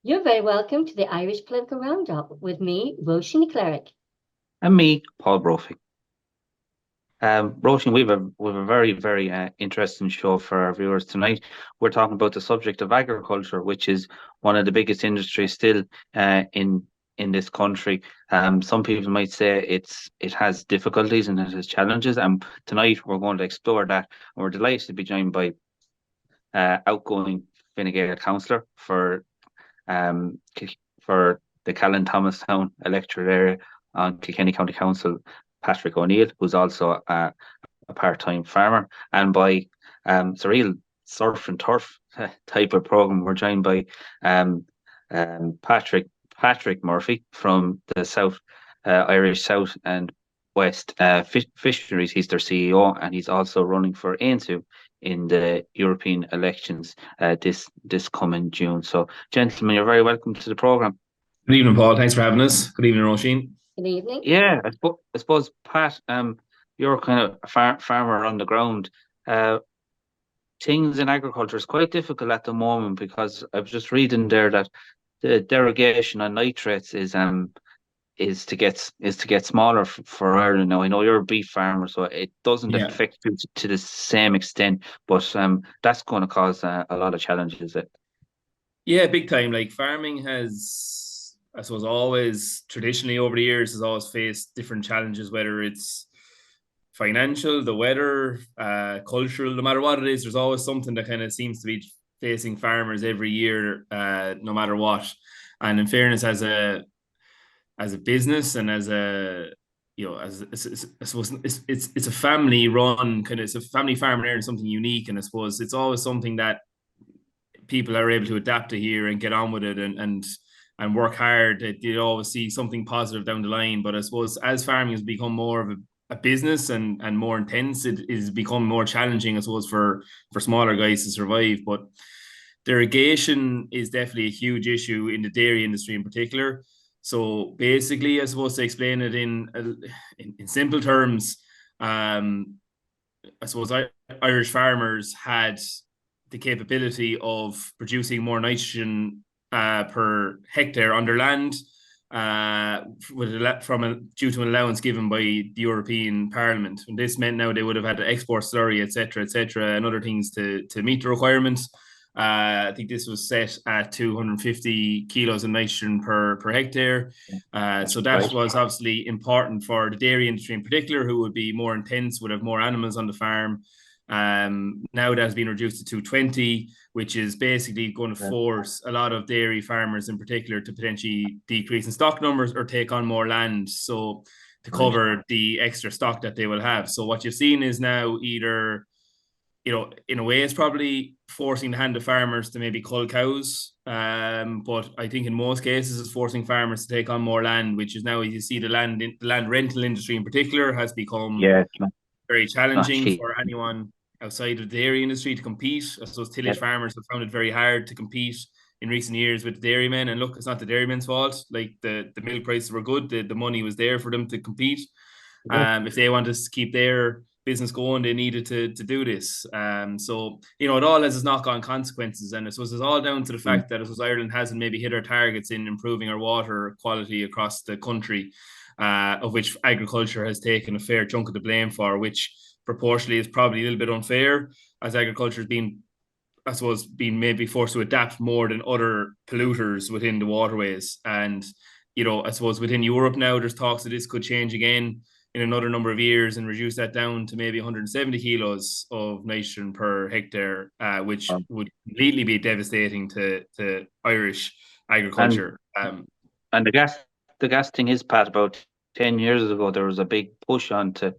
You're very welcome to the Irish Political Roundup with me, Roisin Cleric. And me, Paul Brophy. Roisin, we've a very interesting show for our viewers tonight. We're talking about the subject of agriculture, which is one of the biggest industries still in this country. Some people might say it has difficulties and it has challenges, and tonight we're going to explore that. And we're delighted to be joined by outgoing Fine Gael councillor for the Callan Thomastown electorate area on Kilkenny County Council, Patrick O'Neill, who's also a part-time farmer, and by it's a real surf and turf type of program. We're joined by Patrick Murphy from the South Irish South and West Fisheries. He's their CEO, and he's also running for Ainsu in the European elections this coming June. So, gentlemen, you're very welcome to the program. Good evening, Paul. Thanks for having us. Good evening, Roisin. Good evening. Yeah, I suppose Pat, you're kind of a farmer on the ground. Things in agriculture is quite difficult at the moment because I was just reading there that the derogation on nitrates is to get smaller for Ireland now. I know you're a beef farmer, so it doesn't affect you to the same extent, but that's going to cause a lot of challenges. Yeah, big time. Like farming has, I suppose, always traditionally over the years has always faced different challenges, whether it's financial, the weather, cultural, no matter what it is, there's always something that kind of seems to be facing farmers every year, no matter what. And in fairness, as a business and as a I suppose it's a family run kind of, it's a family farm there and something unique, and I suppose it's always something that people are able to adapt to here and get on with it and work hard. You always see something positive down the line. But I suppose as farming has become more of a business and more intense, it is become more challenging, I suppose, for smaller guys to survive. But derogation is definitely a huge issue in the dairy industry in particular. So basically, I suppose to explain it in simple terms, I suppose Irish farmers had the capability of producing more nitrogen per hectare on their land due to an allowance given by the European Parliament. And this meant now they would have had to export slurry, etc., and other things to meet the requirements. I think this was set at 250 kilos of nitrogen per hectare. So that was obviously important for the dairy industry in particular, who would be more intense, would have more animals on the farm. Now that has been reduced to 220, which is basically going to force a lot of dairy farmers in particular to potentially decrease in stock numbers or take on more land, so to cover the extra stock that they will have. So what you've seen is now either, in a way, it's probably forcing the hand of farmers to maybe cull cows. But I think in most cases, it's forcing farmers to take on more land, which is now, as you see, the land rental industry in particular has become very challenging for anyone outside of the dairy industry to compete. I suppose tillage farmers have found it very hard to compete in recent years with the dairymen. And look, it's not the dairymen's fault. Like the milk prices were good. The money was there for them to compete. If they wanted to keep their business going, they needed to do this. So, it all has its knock-on consequences. And I suppose it's all down to the fact that Ireland hasn't maybe hit our targets in improving our water quality across the country, of which agriculture has taken a fair chunk of the blame for, which proportionally is probably a little bit unfair, as agriculture has been, I suppose, being maybe forced to adapt more than other polluters within the waterways. And, I suppose within Europe now, there's talks that this could change again in another number of years and reduce that down to maybe 170 kilos of nitrogen per hectare, which would completely be devastating to Irish agriculture. And the gas thing is, Pat, about 10 years ago, there was a big push on to,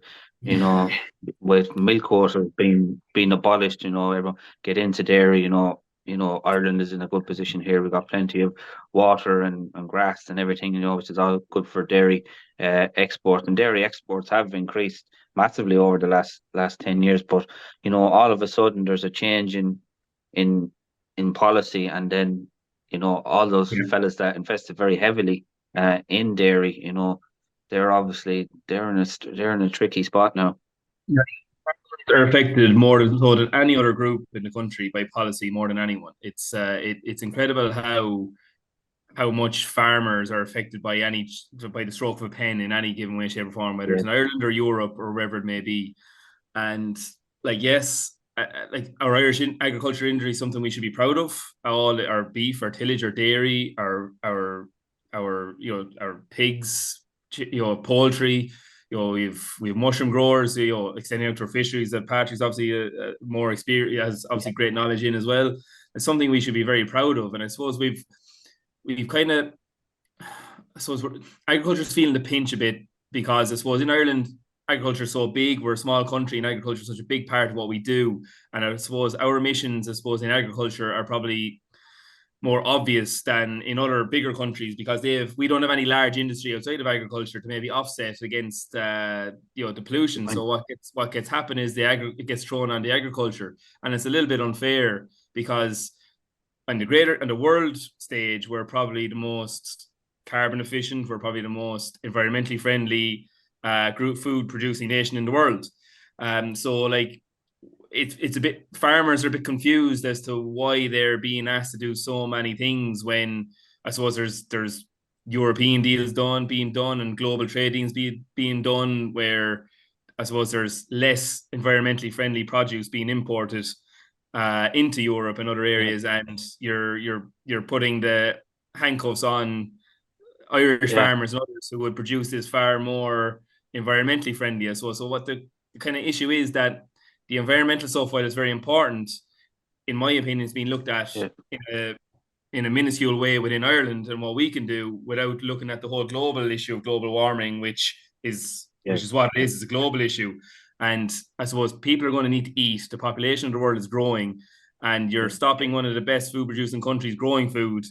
with milk quotas being abolished, everyone get into dairy, Ireland is in a good position here. We've got plenty of water and grass and everything, which is all good for dairy export. And dairy exports have increased massively over the last 10 years. But, all of a sudden there's a change in policy, and then, all those fellas that invested very heavily in dairy, they're in a tricky spot now. Yeah. Are affected more than any other group in the country by policy, more than anyone. It's incredible how how much farmers are affected by the stroke of a pen in any given way, shape, or form, whether it's in Ireland or Europe or wherever it may be. And like, yes, like our Irish agriculture industry is something we should be proud of. All our beef, our tillage, our dairy, our our pigs, poultry. We have mushroom growers. Extending out to our fisheries that Patrick's obviously more experience, has obviously great knowledge in as well. It's something we should be very proud of. And I suppose we've kind of, I suppose agriculture's feeling the pinch a bit, because I suppose in Ireland, agriculture is so big. We're a small country, and agriculture is such a big part of what we do. And I suppose our emissions, in agriculture are probably more obvious than in other bigger countries, because we don't have any large industry outside of agriculture to maybe offset against the pollution. So what gets happen is it gets thrown on the agriculture, and it's a little bit unfair, because on the world stage, we're probably the most carbon efficient, we're probably the most environmentally friendly group food producing nation in the world. So like it's a bit, farmers are a bit confused as to why they're being asked to do so many things, when I suppose there's European deals being done and global trade deals being done, where I suppose there's less environmentally friendly produce being imported into Europe and other areas, and you're putting the handcuffs on Irish farmers and others who would produce this far more environmentally friendly. So what the kind of issue is, that the environmental stuff, while it's very important, in my opinion, is being looked at in a minuscule way within Ireland, and what we can do without looking at the whole global issue of global warming, which is what it is. It's a global issue. And I suppose people are going to need to eat. The population of the world is growing, and you're stopping one of the best food producing countries growing food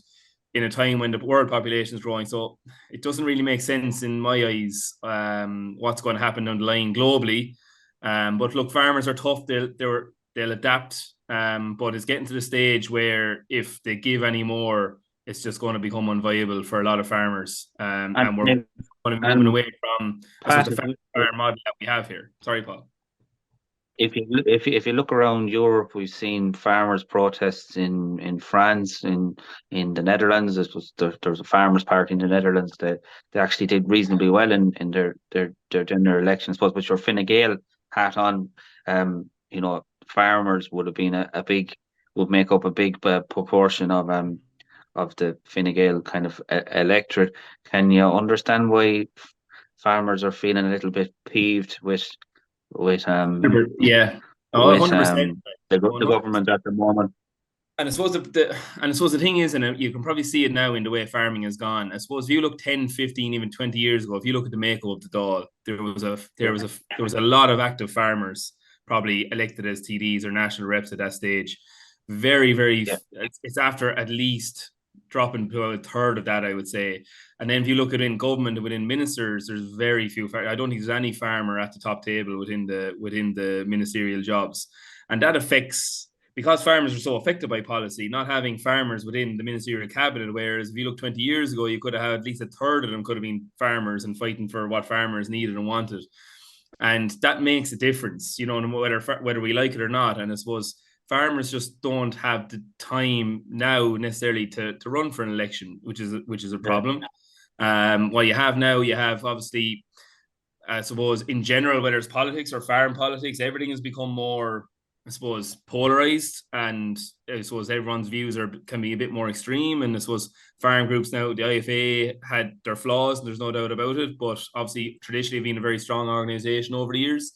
in a time when the world population is growing. So it doesn't really make sense in my eyes what's going to happen down the line globally. But look, farmers are tough. They'll adapt. But it's getting to the stage where if they give any more, it's just going to become unviable for a lot of farmers. And we're going to be moving away from the farm model that we have here. Sorry, Paul. If you look around Europe, we've seen farmers' protests in France, in the Netherlands. There was a farmers' party in the Netherlands that they actually did reasonably well in their general election. I suppose with your Fine Gael hat on, farmers would have been would make up a big proportion of the Fine Gael kind of electorate. Can you understand why farmers are feeling a little bit peeved with the government at the moment? And I suppose the thing is, and you can probably see it now in the way farming has gone. I suppose if you look 10, 15, even 20 years ago, if you look at the makeup of the Dáil, there was a lot of active farmers probably elected as TDs or national reps at that stage. Very, very, it's after at least dropping to a third of that, I would say. And then if you look at in government and within ministers, there's very few. I don't think there's any farmer at the top table within the ministerial jobs, and that affects, because farmers are so affected by policy, not having farmers within the ministerial cabinet. Whereas if you look 20 years ago, you could have had at least a third of them could have been farmers and fighting for what farmers needed and wanted, and that makes a difference, whether we like it or not. And I suppose farmers just don't have the time now necessarily to run for an election, which is a problem. What you have now, you have obviously, I suppose in general, whether it's politics or farm politics, everything has become more, I suppose, polarized, and I suppose everyone's views can be a bit more extreme. And I suppose farm groups now, the IFA had their flaws, and there's no doubt about it, but obviously traditionally been a very strong organisation over the years.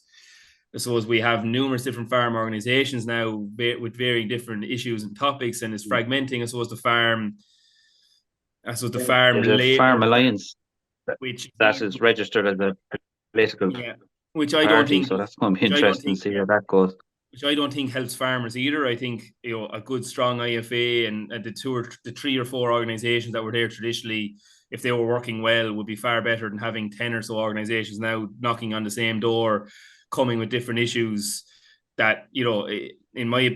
I suppose we have numerous different farm organisations now with varying different issues and topics, and it's fragmenting, I suppose, the farm. There's a farm alliance, which is registered as a political which I don't think. So that's going to be interesting to see how that goes. Which I don't think helps farmers either. I think a good strong IFA and the 3 or 4 organisations that were there traditionally, if they were working well, would be far better than having 10 or so organisations now knocking on the same door, coming with different issues that,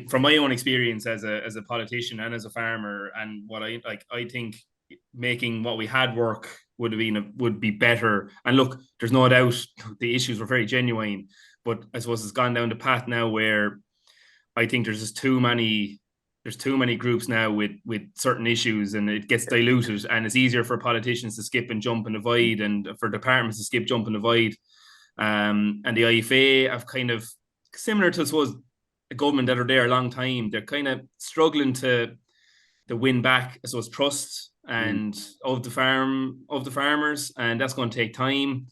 from my own experience as a politician and as a farmer, and what I think making what we had work would be better. And look, there's no doubt the issues were very genuine, but I suppose it's gone down the path now where I think there's just too many there's too many groups now with certain issues, and it gets diluted, and it's easier for politicians to skip and jump and avoid, and for departments to skip, jump and avoid. And the IFA have kind of, similar to, I suppose, a government that are there a long time, they're kind of struggling to win back, I suppose, trust and of the farmers, and that's going to take time.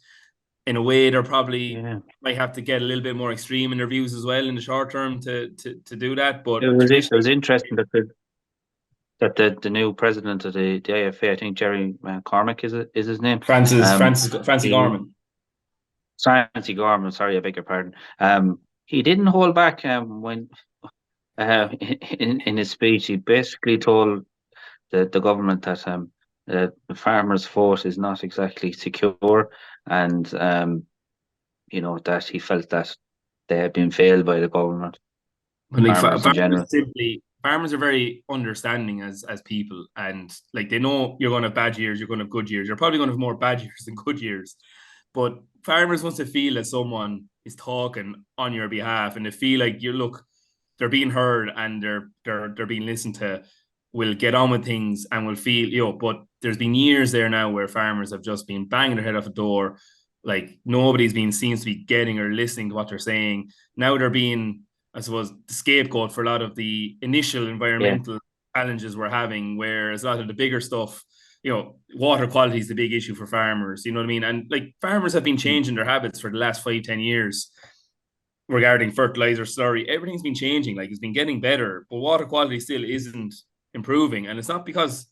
In a way, they're probably might have to get a little bit more extreme in their views as well in the short term to do that. But it was interesting that the new president of the IFA, I think Jerry Cormack is his name, Francis Gorman. Francis Gorman, sorry, I beg your pardon. He didn't hold back when in his speech. He basically told the government that the farmers' vote is not exactly secure, and that he felt that they had been failed by the government. Farmers are very understanding as people, and like, they know you're going to have bad years, you're going to have good years. You're probably going to have more bad years than good years, but farmers want to feel that someone is talking on your behalf, and they feel like they're being heard and they're being listened to. Will get on with things and will feel, but there's been years there now where farmers have just been banging their head off the door. Like, nobody's seems to be getting or listening to what they're saying. Now they're being, I suppose, the scapegoat for a lot of the initial environmental challenges we're having, whereas a lot of the bigger stuff, water quality is the big issue for farmers, you know what I mean? And like, farmers have been changing their habits for the last 5-10 years regarding fertilizer slurry. Everything's been changing, like, it's been getting better, but water quality still isn't improving. And it's not because,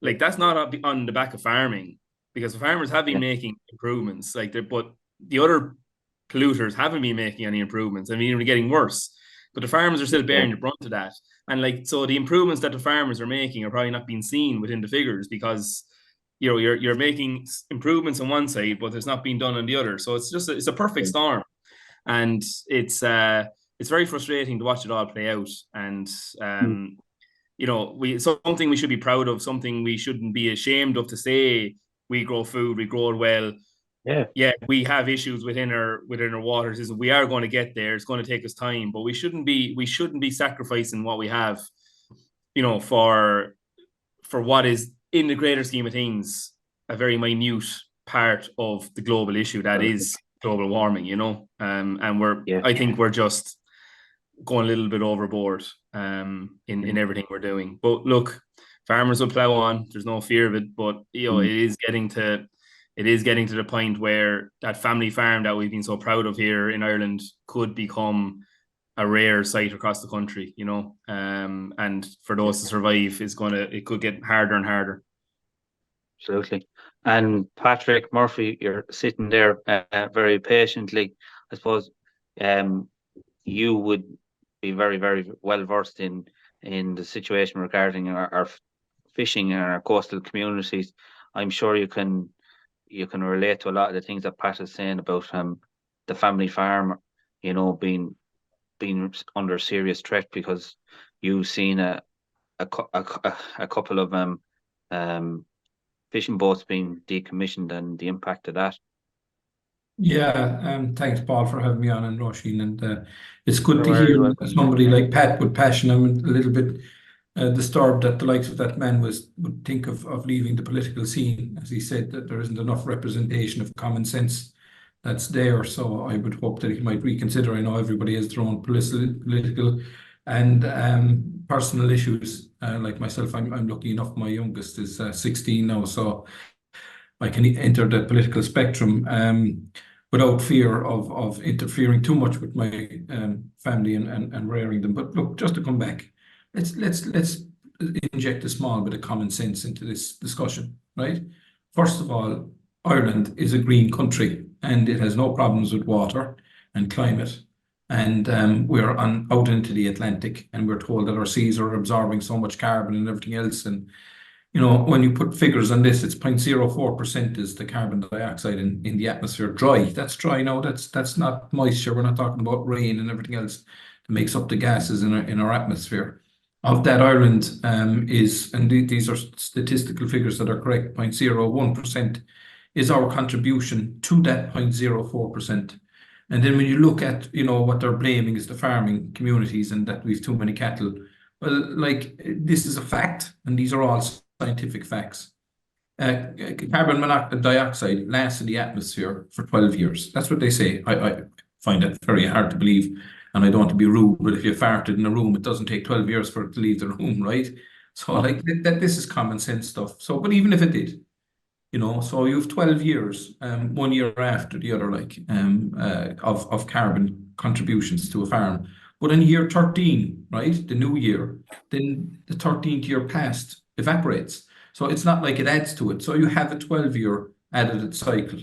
like, that's not on the back of farming, because the farmers have been making improvements, but the other polluters haven't been making any improvements. I mean, they're getting worse, but the farmers are still bearing the brunt of that. And so the improvements that the farmers are making are probably not being seen within the figures, because you're making improvements on one side, but it's not being done on the other. So it's a perfect storm, and it's very frustrating to watch it all play out. And something we should be proud of, something we shouldn't be ashamed of to say. We grow food, we grow it well. Yeah, we have issues within our water system. We are going to get there. It's going to take us time, but we shouldn't be sacrificing what we have, for what is, in the greater scheme of things, a very minute part of the global issue that is global warming. And I think we're just going a little bit overboard in everything we're doing. But look, farmers will plow on. There's no fear of it. But it is getting to the point where that family farm that we've been so proud of here in Ireland could become a rare sight across the country. And for those to survive, it could get harder and harder. Absolutely. And Patrick Murphy, you're sitting there very patiently. I suppose you would be very, very well versed in the situation regarding our fishing in our coastal communities. I'm sure you can relate to a lot of the things that Pat is saying about the family farm, being under serious threat, because you've seen a couple of fishing boats being decommissioned and the impact of that. Yeah, thanks, Paul, for having me on, and Roisin, and it's good to hear somebody like Pat with passion. I'm a little bit disturbed that the likes of that man would think of leaving the political scene, as he said, that there isn't enough representation of common sense that's there. So I would hope that he might reconsider. I know everybody has their own political and personal issues. Like myself, I'm lucky enough, my youngest is 16 now, so I can enter the political spectrum without fear of interfering too much with my family and rearing them. But look, just to come back, let's inject a small bit of common sense into this discussion, right? First of all, Ireland is a green country and it has no problems with water and climate. And we're out into the Atlantic, and we're told that our seas are absorbing so much carbon and everything else. And when you put figures on this, it's 0.04% is the carbon dioxide in the atmosphere. Dry. That's dry now. That's not moisture. We're not talking about rain and everything else that makes up the gases in our atmosphere. Of that, Ireland is, and these are statistical figures that are correct, 0.01% is our contribution to that 0.04%. And then when you look at, what they're blaming is the farming communities and that we've too many cattle. Well, like this is a fact, and these are all scientific facts. Carbon dioxide lasts in the atmosphere for 12 years. That's what they say. I find that very hard to believe, and I don't want to be rude, but if you farted in a room, it doesn't take 12 years for it to leave the room, right? So like that, this is common sense stuff. So, but even if it did, so you have 12 years, 1 year after the other, like of carbon contributions to a farm. But in year 13, right, the new year, then the 13th year past evaporates. So it's not like it adds to it. So you have a 12-year added cycle.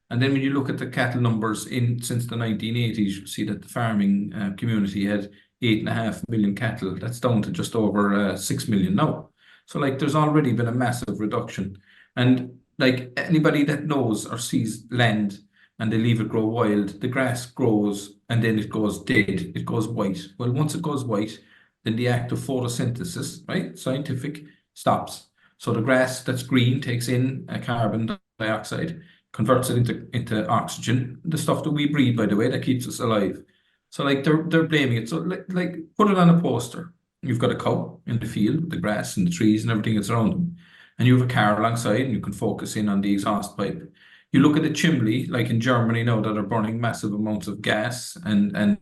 And then when you look at the cattle numbers since the 1980s, you see that the farming community had 8.5 million cattle. That's down to just over 6 million now. So like there's already been a massive reduction. And like anybody that knows or sees land and they leave it grow wild, the grass grows and then it goes dead, it goes white. Well, once it goes white, then the act of photosynthesis, right, scientific, stops. So the grass that's green takes in carbon dioxide, converts it into oxygen, the stuff that we breathe, by the way, that keeps us alive. So like they're blaming it. So like put it on a poster. You've got a cow in the field, the grass and the trees and everything that's around them. And you have a car alongside and you can focus in on the exhaust pipe. You look at the chimney, like in Germany now, that are burning massive amounts of gas and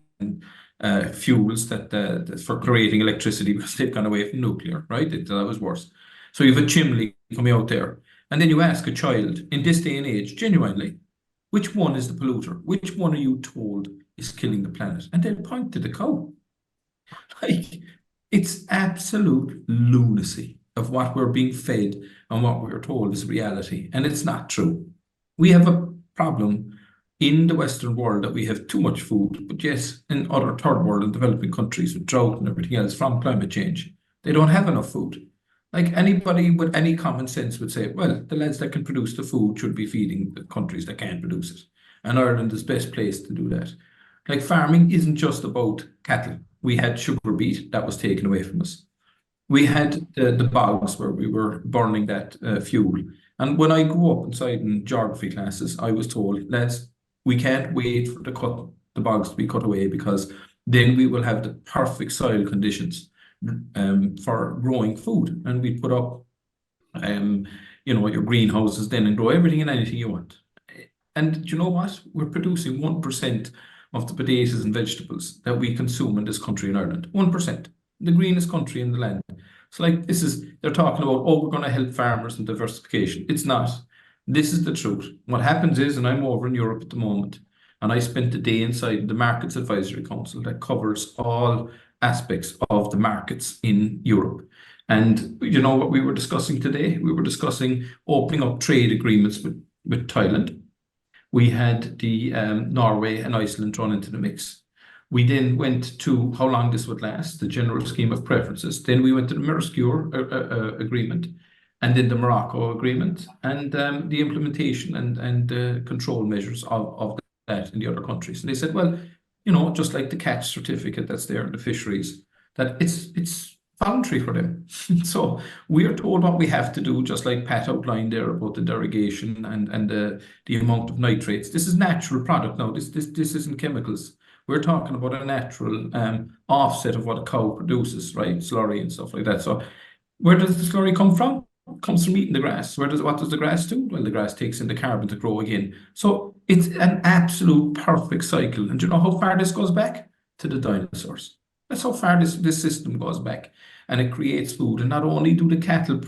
fuels that for creating electricity because they've gone away from nuclear, right? That was worse. So you have a chimney coming out there. And then you ask a child, in this day and age, genuinely, which one is the polluter? Which one are you told is killing the planet? And they'll point to the cow. Like, it's absolute lunacy of what we're being fed and what we're told is reality. And it's not true. We have a problem in the Western world that we have too much food, but yes, in other third world and developing countries with drought and everything else from climate change, they don't have enough food. Like anybody with any common sense would say, well, the lads that can produce the food should be feeding the countries that can't produce it. And Ireland is best placed to do that. Like farming isn't just about cattle. We had sugar beet that was taken away from us. We had the bogs where we were burning that fuel. And when I grew up inside in geography classes, I was told, lads, we can't wait for the bogs to be cut away because then we will have the perfect soil conditions for growing food. And we put up, your greenhouses then and grow everything and anything you want. And you know what? We're producing 1% of the potatoes and vegetables that we consume in this country in Ireland. 1%. The greenest country in the land. So like they're talking about, we're going to help farmers and diversification. It's not. This is the truth. What happens is, and I'm over in Europe at the moment, and I spent the day inside the Markets Advisory Council that covers all aspects of the markets in Europe. And you know what we were discussing today? We were discussing opening up trade agreements with Thailand. We had the Norway and Iceland thrown into the mix. We then went to how long this would last, the general scheme of preferences. Then we went to the Mercosur agreement, and then the Morocco agreement, and the implementation and control measures of that in the other countries. And they said, well, just like the catch certificate that's there in the fisheries, that it's voluntary for them. So we are told what we have to do, just like Pat outlined there about the derogation and the amount of nitrates. This is natural product now. This isn't chemicals. We're talking about a natural offset of what a cow produces, right? Slurry and stuff like that. So where does the slurry come from? It comes from eating the grass. What does the grass do? Well, the grass takes in the carbon to grow again. So it's an absolute perfect cycle. And do you know how far this goes back? To the dinosaurs. That's how far this system goes back. And it creates food. And not only do the cattle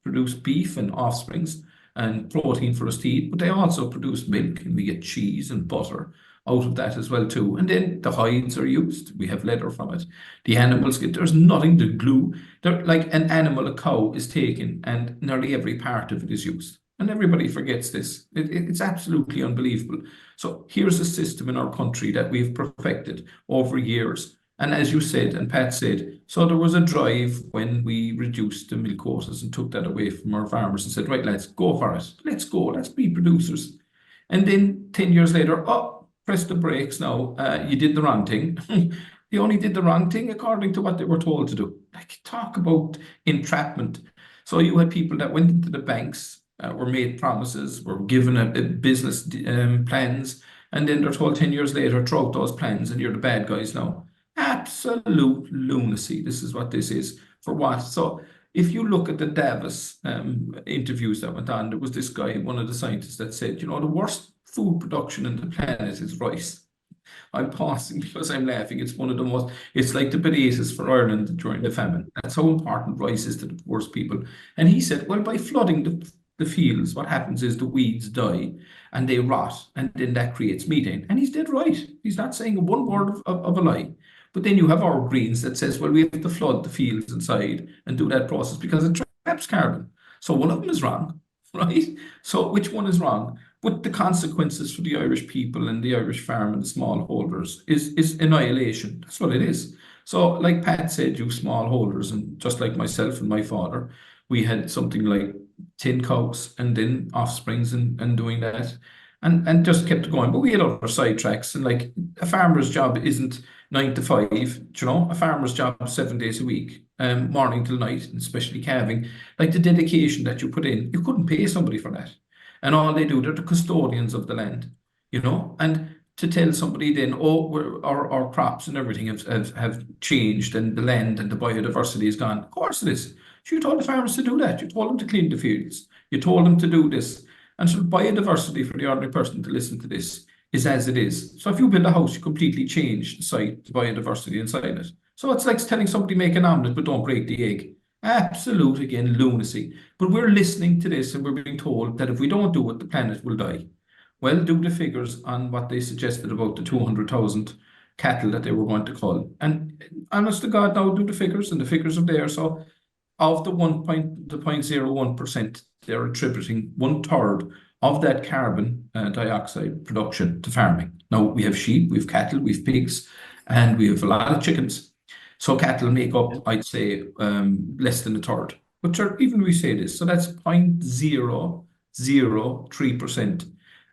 produce beef and offsprings and protein for us to eat, but they also produce milk, and we get cheese and butter out of that as well too. And then the hides are used. We have leather from it. The animals there's nothing to glue. They're like an animal, a cow is taken and nearly every part of it is used. And everybody forgets this. It's absolutely unbelievable. So here's a system in our country that we've perfected over years. And as you said, and Pat said, so there was a drive when we reduced the milk quotas and took that away from our farmers and said, right, let's go for it. Let's go. Let's be producers. And then 10 years later, press the brakes now. You did the wrong thing. They only did the wrong thing according to what they were told to do. Like, talk about entrapment. So you had people that went into the banks, were made promises, were given a business plans, and then they're told 10 years later, throw out those plans and you're the bad guys now. Absolute lunacy. This is what this is. For what? So if you look at the Davos interviews that went on, there was this guy, one of the scientists, that said, the worst food production in the planet is rice. I'm pausing because I'm laughing. It's one of the most, it's like the potatoes for Ireland during the famine. That's how important rice is to the poorest people. And he said, well, by flooding the fields, what happens is the weeds die and they rot, and then that creates methane. And he's dead right. He's not saying one word of a lie. But then you have our Greens that says, well, we have to flood the fields inside and do that process because it traps carbon. So one of them is wrong, right? So which one is wrong? But the consequences for the Irish people and the Irish farm and the smallholders is annihilation. That's what it is. So like Pat said, you smallholders, and just like myself and my father, we had something like 10 cows and then offsprings and doing that. And just kept going. But we had other sidetracks, and like a farmer's job isn't 9 to 5, a farmer's job is 7 days a week, morning till night, and especially calving. Like the dedication that you put in, you couldn't pay somebody for that. And all they do, they're the custodians of the land, and to tell somebody then, oh, our crops and everything have changed and the land and the biodiversity is gone. Of course it is. So you told the farmers to do that. You told them to clean the fields. You told them to do this. And so biodiversity for the ordinary person to listen to this is as it is. So if you build a house, you completely change the site, the biodiversity inside it. So it's like telling somebody make an omelette, but don't break the egg. Absolute, again, lunacy. But we're listening to this and we're being told that if we don't do it, the planet will die. Well, do the figures on what they suggested about the 200,000 cattle that they were going to cull. And honest to God, now do the figures, and the figures are there. So of the 0.01%, they're attributing 1/3 of that carbon dioxide production to farming. Now, we have sheep, we have cattle, we have pigs, and we have a lot of chickens. So cattle make up, I'd say, less than 1/3. But even we say this, so that's 0.003%.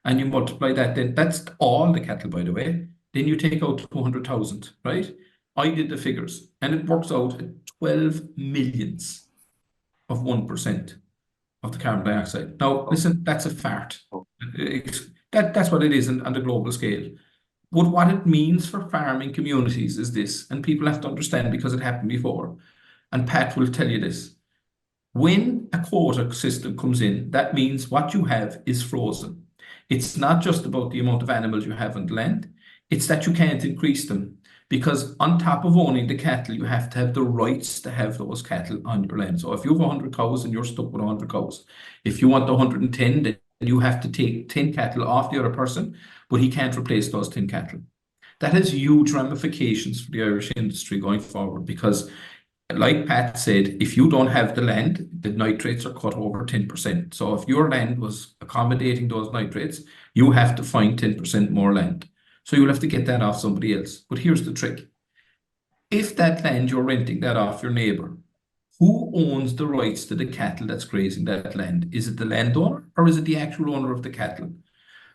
And you multiply that, then that's all the cattle, by the way. Then you take out 200,000, right? I did the figures, and it works out at 12 millions of 1% of the carbon dioxide. Now, listen, that's a fart. That's what it is on the global scale. But what it means for farming communities is this, and people have to understand because it happened before, and Pat will tell you this. When a quota system comes in, that means what you have is frozen. It's not just about the amount of animals you have on the land, it's that you can't increase them. Because on top of owning the cattle, you have to have the rights to have those cattle on your land. So if you have 100 cows and you're stuck with 100 cows, if you want 110, then you have to take 10 cattle off the other person, but he can't replace those 10 cattle. That has huge ramifications for the Irish industry going forward because, like Pat said, if you don't have the land, the nitrates are cut over 10%. So if your land was accommodating those nitrates, you have to find 10% more land. So you'll have to get that off somebody else. But here's the trick. If that land you're renting that off your neighbour, who owns the rights to the cattle that's grazing that land? Is it the landowner or is it the actual owner of the cattle?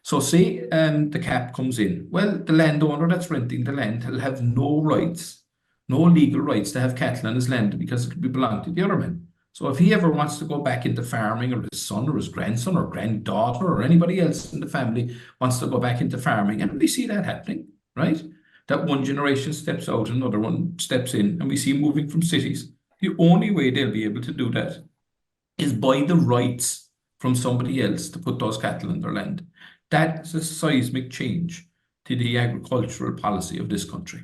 So say the cap comes in. Well, the landowner that's renting the land will have no rights, no legal rights to have cattle on his land because it could belong to the other man. So if he ever wants to go back into farming, or his son or his grandson or granddaughter or anybody else in the family wants to go back into farming, and we see that happening, right? That one generation steps out, another one steps in, and we see moving from cities. The only way they'll be able to do that is buy the rights from somebody else to put those cattle in their land. That's a seismic change to the agricultural policy of this country.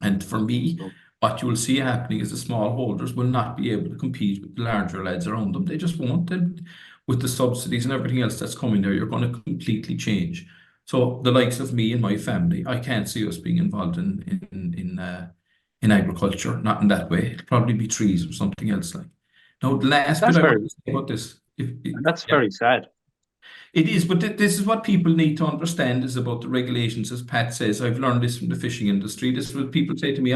And for me, what you will see happening is the smallholders will not be able to compete with the larger lads around them. They just won't. And with the subsidies and everything else that's coming there, you're going to completely change. So the likes of me and my family, I can't see us being involved in agriculture, not in that way. It'll probably be trees or something else like. Now, the last bit I want to say about this. That's very sad. It is, but this is what people need to understand is about the regulations. As Pat says, I've learned this from the fishing industry. This is what people say to me,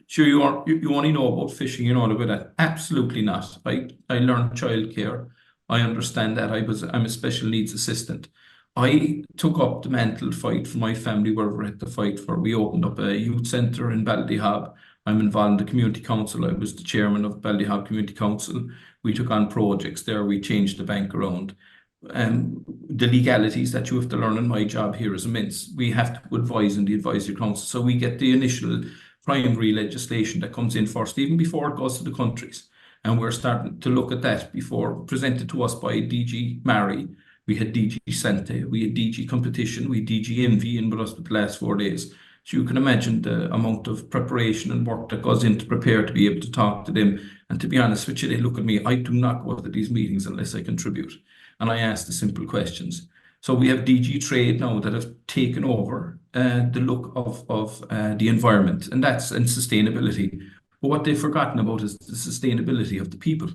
sure you only know about fishing, you know about that. Absolutely not. I learned childcare. I understand that. I'm a special needs assistant. I took up the mantle fight for my family wherever I had to fight for. We opened up a youth centre in Ballyhob. I'm involved in the community council. I was the chairman of Ballyhob Community Council. We took on projects there. We changed the bank around. The legalities that you have to learn in my job here is immense. We have to advise in the advisory council. So we get the initial primary legislation that comes in first, even before it goes to the countries. And we're starting to look at that before, presented to us by DG Mary. We had DG Sante, we had DG Competition, we had DG Envy in with us for the last 4 days. So you can imagine the amount of preparation and work that goes in to prepare to be able to talk to them. And to be honest with you, they look at me, I do not go to these meetings unless I contribute. And I ask the simple questions. So we have DG Trade now that have taken over the look of the environment, and that's in sustainability. But what they've forgotten about is the sustainability of the people.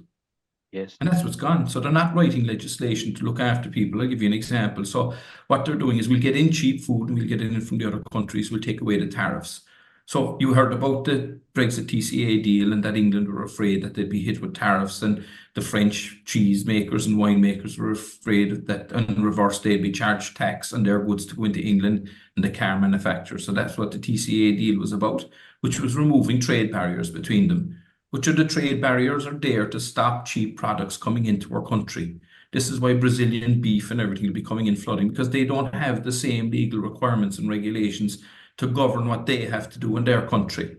Yes. And that's what's gone. So they're not writing legislation to look after people. I'll give you an example. So what they're doing is we'll get in cheap food and we'll get in from the other countries. We'll take away the tariffs. So you heard about the Brexit TCA deal and that England were afraid that they'd be hit with tariffs, and the French cheese makers and winemakers were afraid that in reverse they'd be charged tax on their goods to go into England and the car manufacturers. So that's what the TCA deal was about, which was removing trade barriers between them. Which are the trade barriers are there to stop cheap products coming into our country. This is why Brazilian beef and everything will be coming in flooding, because they don't have the same legal requirements and regulations to govern what they have to do in their country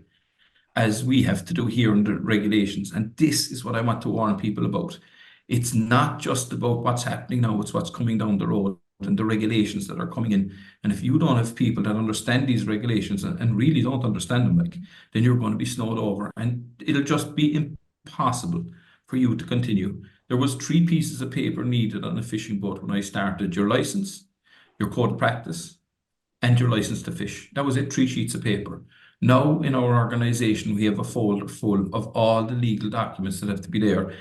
as we have to do here in the regulations. And this is what I want to warn people about. It's not just about what's happening now, it's what's coming down the road and the regulations that are coming in. And if you don't have people that understand these regulations and really don't understand them, like, then you're going to be snowed over and it'll just be impossible for you to continue. There was 3 pieces of paper needed on a fishing boat when I started: your license, your code of practice, and your license to fish. That was it, 3 sheets of paper. Now in our organization, we have a folder full of all the legal documents that have to be there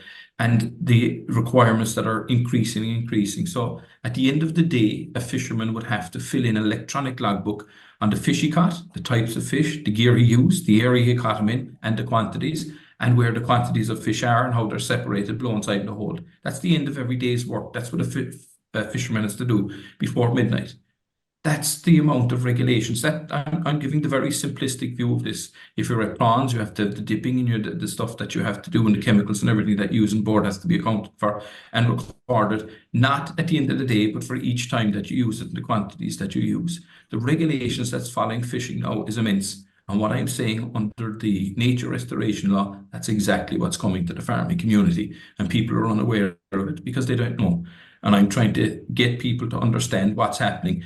and the requirements that are increasing and increasing. So at the end of the day, a fisherman would have to fill in an electronic logbook on the fish he caught, the types of fish, the gear he used, the area he caught them in, and the quantities, and where the quantities of fish are and how they're separated below inside the hold. That's the end of every day's work. That's what a fisherman has to do before midnight. That's the amount of regulations. That I'm giving the very simplistic view of this. If you're at prawns, you have to have the dipping and the stuff that you have to do and the chemicals and everything that you use on board has to be accounted for and recorded, not at the end of the day, but for each time that you use it and the quantities that you use. The regulations that's following fishing now is immense. And what I'm saying, under the nature restoration law, that's exactly what's coming to the farming community. And people are unaware of it because they don't know. And I'm trying to get people to understand what's happening.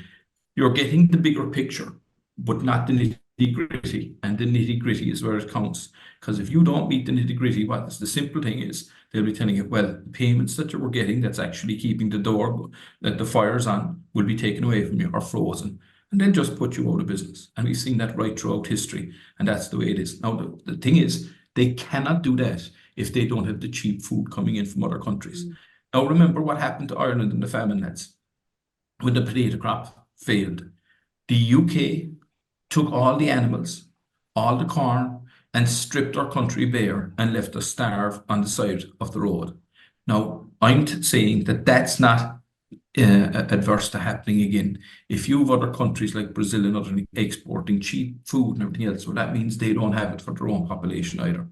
You're getting the bigger picture, but not the nitty-gritty. And the nitty-gritty is where it counts. Because if you don't meet the nitty-gritty, what the simple thing is, they'll be telling you, well, the payments that you were getting that's actually keeping the door, that the fire's on, will be taken away from you or frozen. And they'll just put you out of business. And we've seen that right throughout history. And that's the way it is. Now, the thing is, they cannot do that if they don't have the cheap food coming in from other countries. Now, remember what happened to Ireland in the famine, lads, when the potato crop failed. The UK took all the animals, all the corn, and stripped our country bare and left us starve on the side of the road. Now, I'm saying that that's not adverse to happening again. If you have other countries like Brazil and other exporting cheap food and everything else, well, that means they don't have it for their own population either.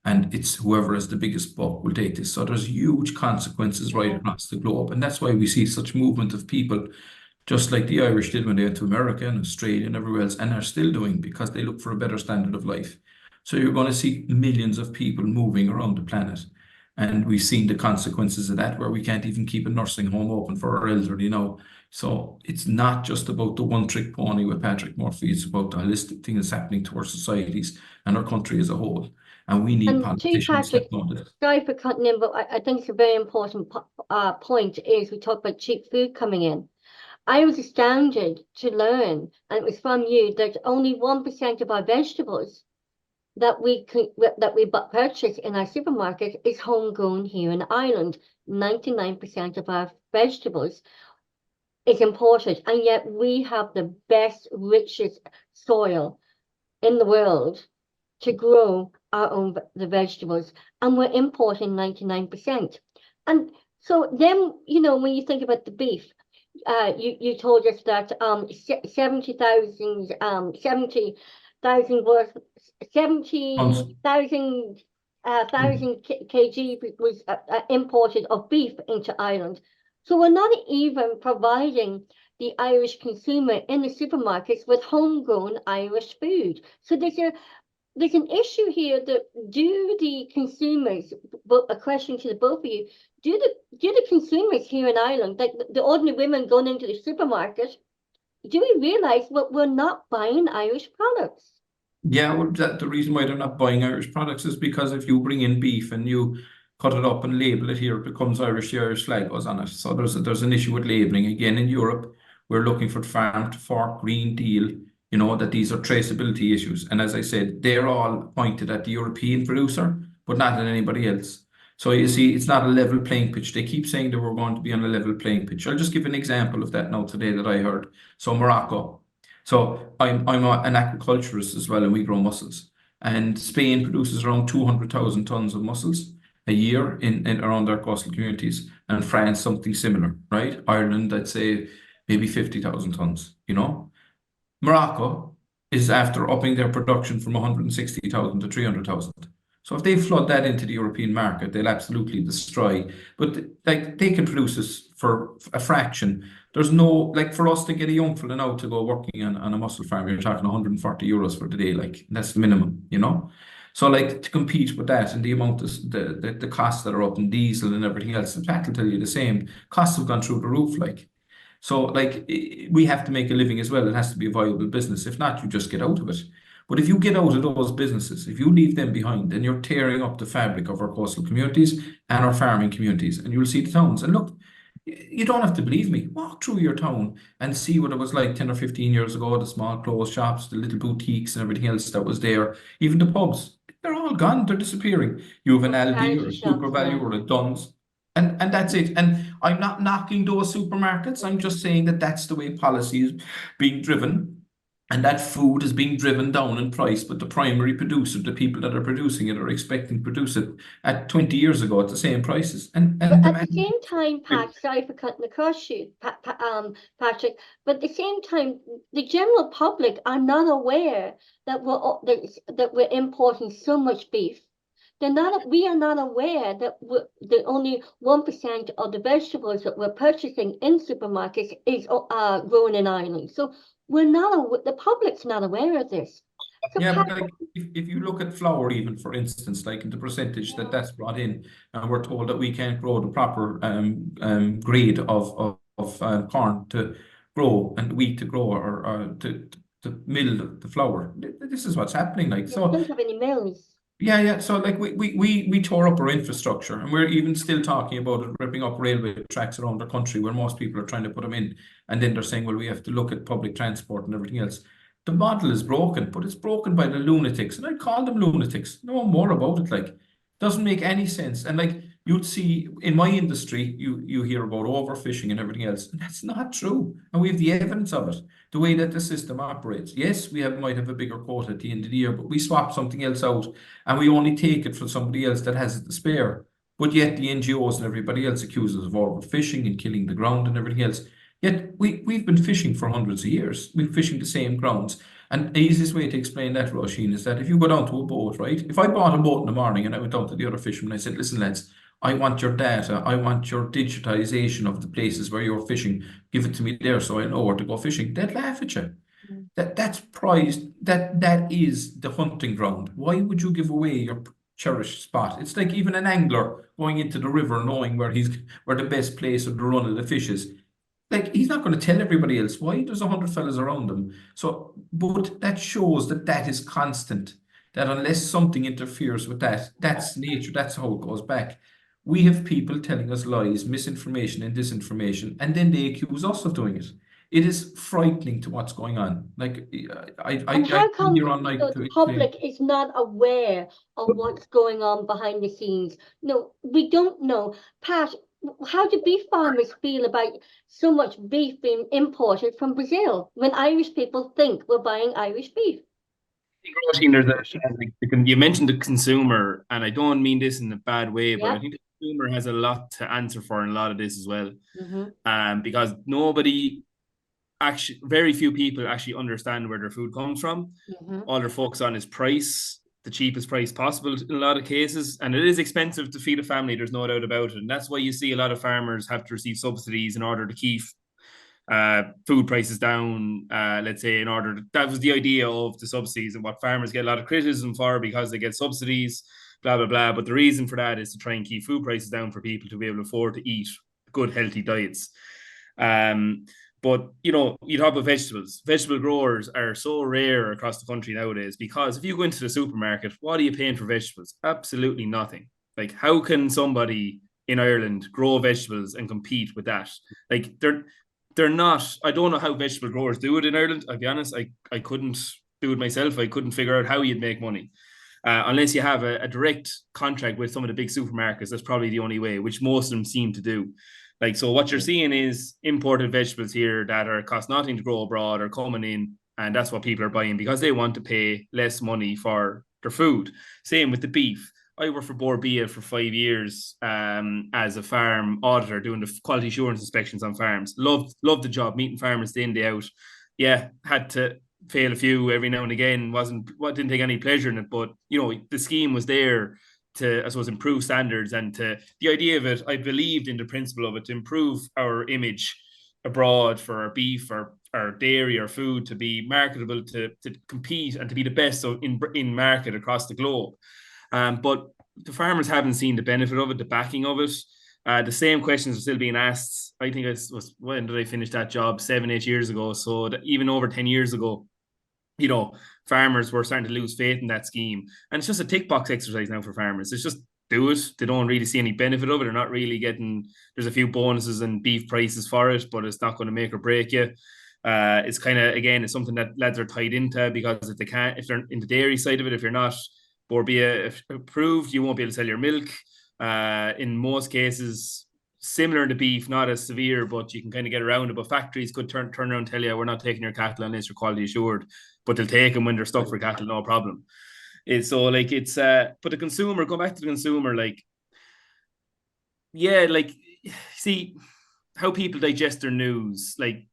And it's whoever has the biggest buck will take this. So there's huge consequences right across the globe. And that's why we see such movement of people, just like the Irish did when they went to America and Australia and everywhere else, and are still doing, because they look for a better standard of life. So you're going to see millions of people moving around the planet. And we've seen the consequences of that, where we can't even keep a nursing home open for our elderly now. So it's not just about the one-trick pony with Patrick Murphy. It's about the holistic thing that's happening to our societies and our country as a whole. And we need politicians that know this. Sorry for cutting in, but I think it's a very important point is we talk about cheap food coming in. I was astounded to learn, and it was from you, that only 1% of our vegetables that we purchase in our supermarket is homegrown here in Ireland. 99% of our vegetables is imported, and yet we have the best, richest soil in the world to grow our own the vegetables, and we're importing 99%. And so then, you know, when you think about the beef, you told us that 70,000 kg was imported of beef into Ireland. So we're not even providing the Irish consumer in the supermarkets with homegrown Irish food. So there's there's an issue here that do the consumers, a question to the both of you, do the consumers here in Ireland, like the ordinary women going into the supermarket, do we realise that we're not buying Irish products? Yeah, well, the reason why they're not buying Irish products is because if you bring in beef and you cut it up and label it here, it becomes Irish, the Irish flag goes on it. So there's an issue with labelling. Again, in Europe, we're looking for farm to fork, Green Deal, you know, that these are traceability issues. And as I said, they're all pointed at the European producer, but not at anybody else. So you see, it's not a level playing pitch. They keep saying that we're going to be on a level playing pitch. I'll just give an example of that now today that I heard. So Morocco. So I'm an aquaculturist as well, and we grow mussels. And Spain produces around 200,000 tons of mussels a year in around their coastal communities, and France something similar, right? Ireland, I'd say maybe 50,000 tons, you know. Morocco is after upping their production from 160,000 to 300,000. So if they flood that into the European market, they'll absolutely destroy. But like they can produce this for a fraction. There's no, like for us to get a young fella now to go working on a mussel farm, you're talking 140 euros for the day, like that's the minimum, you know? So like to compete with that and the amount of the costs that are up in diesel and everything else, that will tell you the same. Costs have gone through the roof, like. So like we have to make a living as well. It has to be a viable business. If not, you just get out of it. But if you get out of those businesses, if you leave them behind, then you're tearing up the fabric of our coastal communities and our farming communities, and you'll see the towns. And look, you don't have to believe me. Walk through your town and see what it was like 10 or 15 years ago, the small clothes shops, the little boutiques and everything else that was there, even the pubs. They're all gone. They're disappearing. You have an Aldi or a Super Value or a Dunn's, and that's it. And I'm not knocking those supermarkets. I'm just saying that that's the way policy is being driven. And that food is being driven down in price, but the primary producer, the people that are producing it, are expecting to produce it at 20 years ago at the same prices. And but at the same time, Pat, sorry for cutting across you, Patrick, but at the same time, the general public are not aware that we're importing so much beef. We are not aware that the only 1% of the vegetables that we're purchasing in supermarkets is grown in Ireland. So the public's not aware of this. So yeah, but like, if you look at flour, even for instance, like in the percentage that's brought in, and we're told that we can't grow the proper grade of corn to grow and wheat to grow or to mill the flour. This is what's happening. Like, so we don't have any mills. Yeah. So like we tore up our infrastructure, and we're even still talking about it, ripping up railway tracks around the country where most people are trying to put them in, and then they're saying, well, we have to look at public transport and everything else. The model is broken, but it's broken by the lunatics, and I call them lunatics. No more about it. Like, doesn't make any sense. And like you'd see in my industry, you hear about overfishing and everything else, and that's not true. And we have the evidence of it. The way that the system operates. Yes, might have a bigger quota at the end of the year, but we swap something else out and we only take it for somebody else that has it to spare. But yet the NGOs and everybody else accuse us of overfishing and killing the ground and everything else. Yet we've been fishing for hundreds of years. We're fishing the same grounds. And the easiest way to explain that, Roisin, is that if you go down to a boat, right? If I bought a boat in the morning and I went down to the other fishermen and I said, listen, lads, I want your data. I want your digitization of the places where you're fishing. Give it to me there so I know where to go fishing. They'd laugh at you. That's prized. That is the hunting ground. Why would you give away your cherished spot? It's like even an angler going into the river knowing where the best place of the run of the fish is. Like, he's not going to tell everybody else why. There's 100 fellas around him. So, but that shows that is constant. That unless something interferes with that's nature. That's how it goes back. We have people telling us lies, misinformation and disinformation, and then they accuse us of doing it. It is frightening to what's going on. Like, how come the public is not aware of what's going on behind the scenes? No, we don't know. Pat, how do beef farmers feel about so much beef being imported from Brazil when Irish people think we're buying Irish beef? You mentioned the consumer, and I don't mean this in a bad way, but I think the consumer has a lot to answer for in a lot of this as well. Because very few people actually understand where their food comes from. All they're focused on is price, the cheapest price possible in a lot of cases, and it is expensive to feed a family, there's no doubt about it. And that's why you see a lot of farmers have to receive subsidies in order to keep food prices down, let's say, in order that was the idea of the subsidies, and what farmers get a lot of criticism for because they get subsidies, blah, blah, blah. But the reason for that is to try and keep food prices down for people to be able to afford to eat good, healthy diets. But, you know, you talk about vegetables. Vegetable growers are so rare across the country nowadays, because if you go into the supermarket, what are you paying for vegetables? Absolutely nothing. Like, how can somebody in Ireland grow vegetables and compete with that? Like, they're not, I don't know how vegetable growers do it in Ireland. I'll be honest, I couldn't do it myself. I couldn't figure out how you'd make money. Unless you have a direct contract with some of the big supermarkets. That's probably the only way, which most of them seem to do. Like, so what you're seeing is imported vegetables here that are cost nothing to grow abroad are coming in, and that's what people are buying because they want to pay less money for their food. Same with the beef. I worked for Bord Bia for 5 years as a farm auditor, doing the quality assurance inspections on farms. Loved the job, meeting farmers day in, day out. Yeah, had to fail a few every now and again. Didn't take any pleasure in it, but you know, the scheme was there to, I suppose, improve standards, and to the idea of it, I believed in the principle of it, to improve our image abroad for our beef, our dairy, our food, to be marketable, to compete and to be the best in market across the globe. But the farmers haven't seen the benefit of it, the backing of it. The same questions are still being asked. I think when did I finish that job? 7-8 years ago. So even over 10 years ago, you know, farmers were starting to lose faith in that scheme. And it's just a tick box exercise now for farmers. It's just do it. They don't really see any benefit of it. They're not really getting, there's a few bonuses and beef prices for it, but it's not going to make or break you. It's kind of, again, it's something that lads are tied into, because if they're in the dairy side of it, if you're not Bord Bia approved, you won't be able to sell your milk. In most cases, similar to beef, not as severe, but you can kind of get around it. But factories could turn around and tell you, we're not taking your cattle unless you're quality assured, but they'll take them when they're stuck for cattle, no problem. So like, it's but the consumer, go back to the consumer, like, yeah, like, see how people digest their news. Like,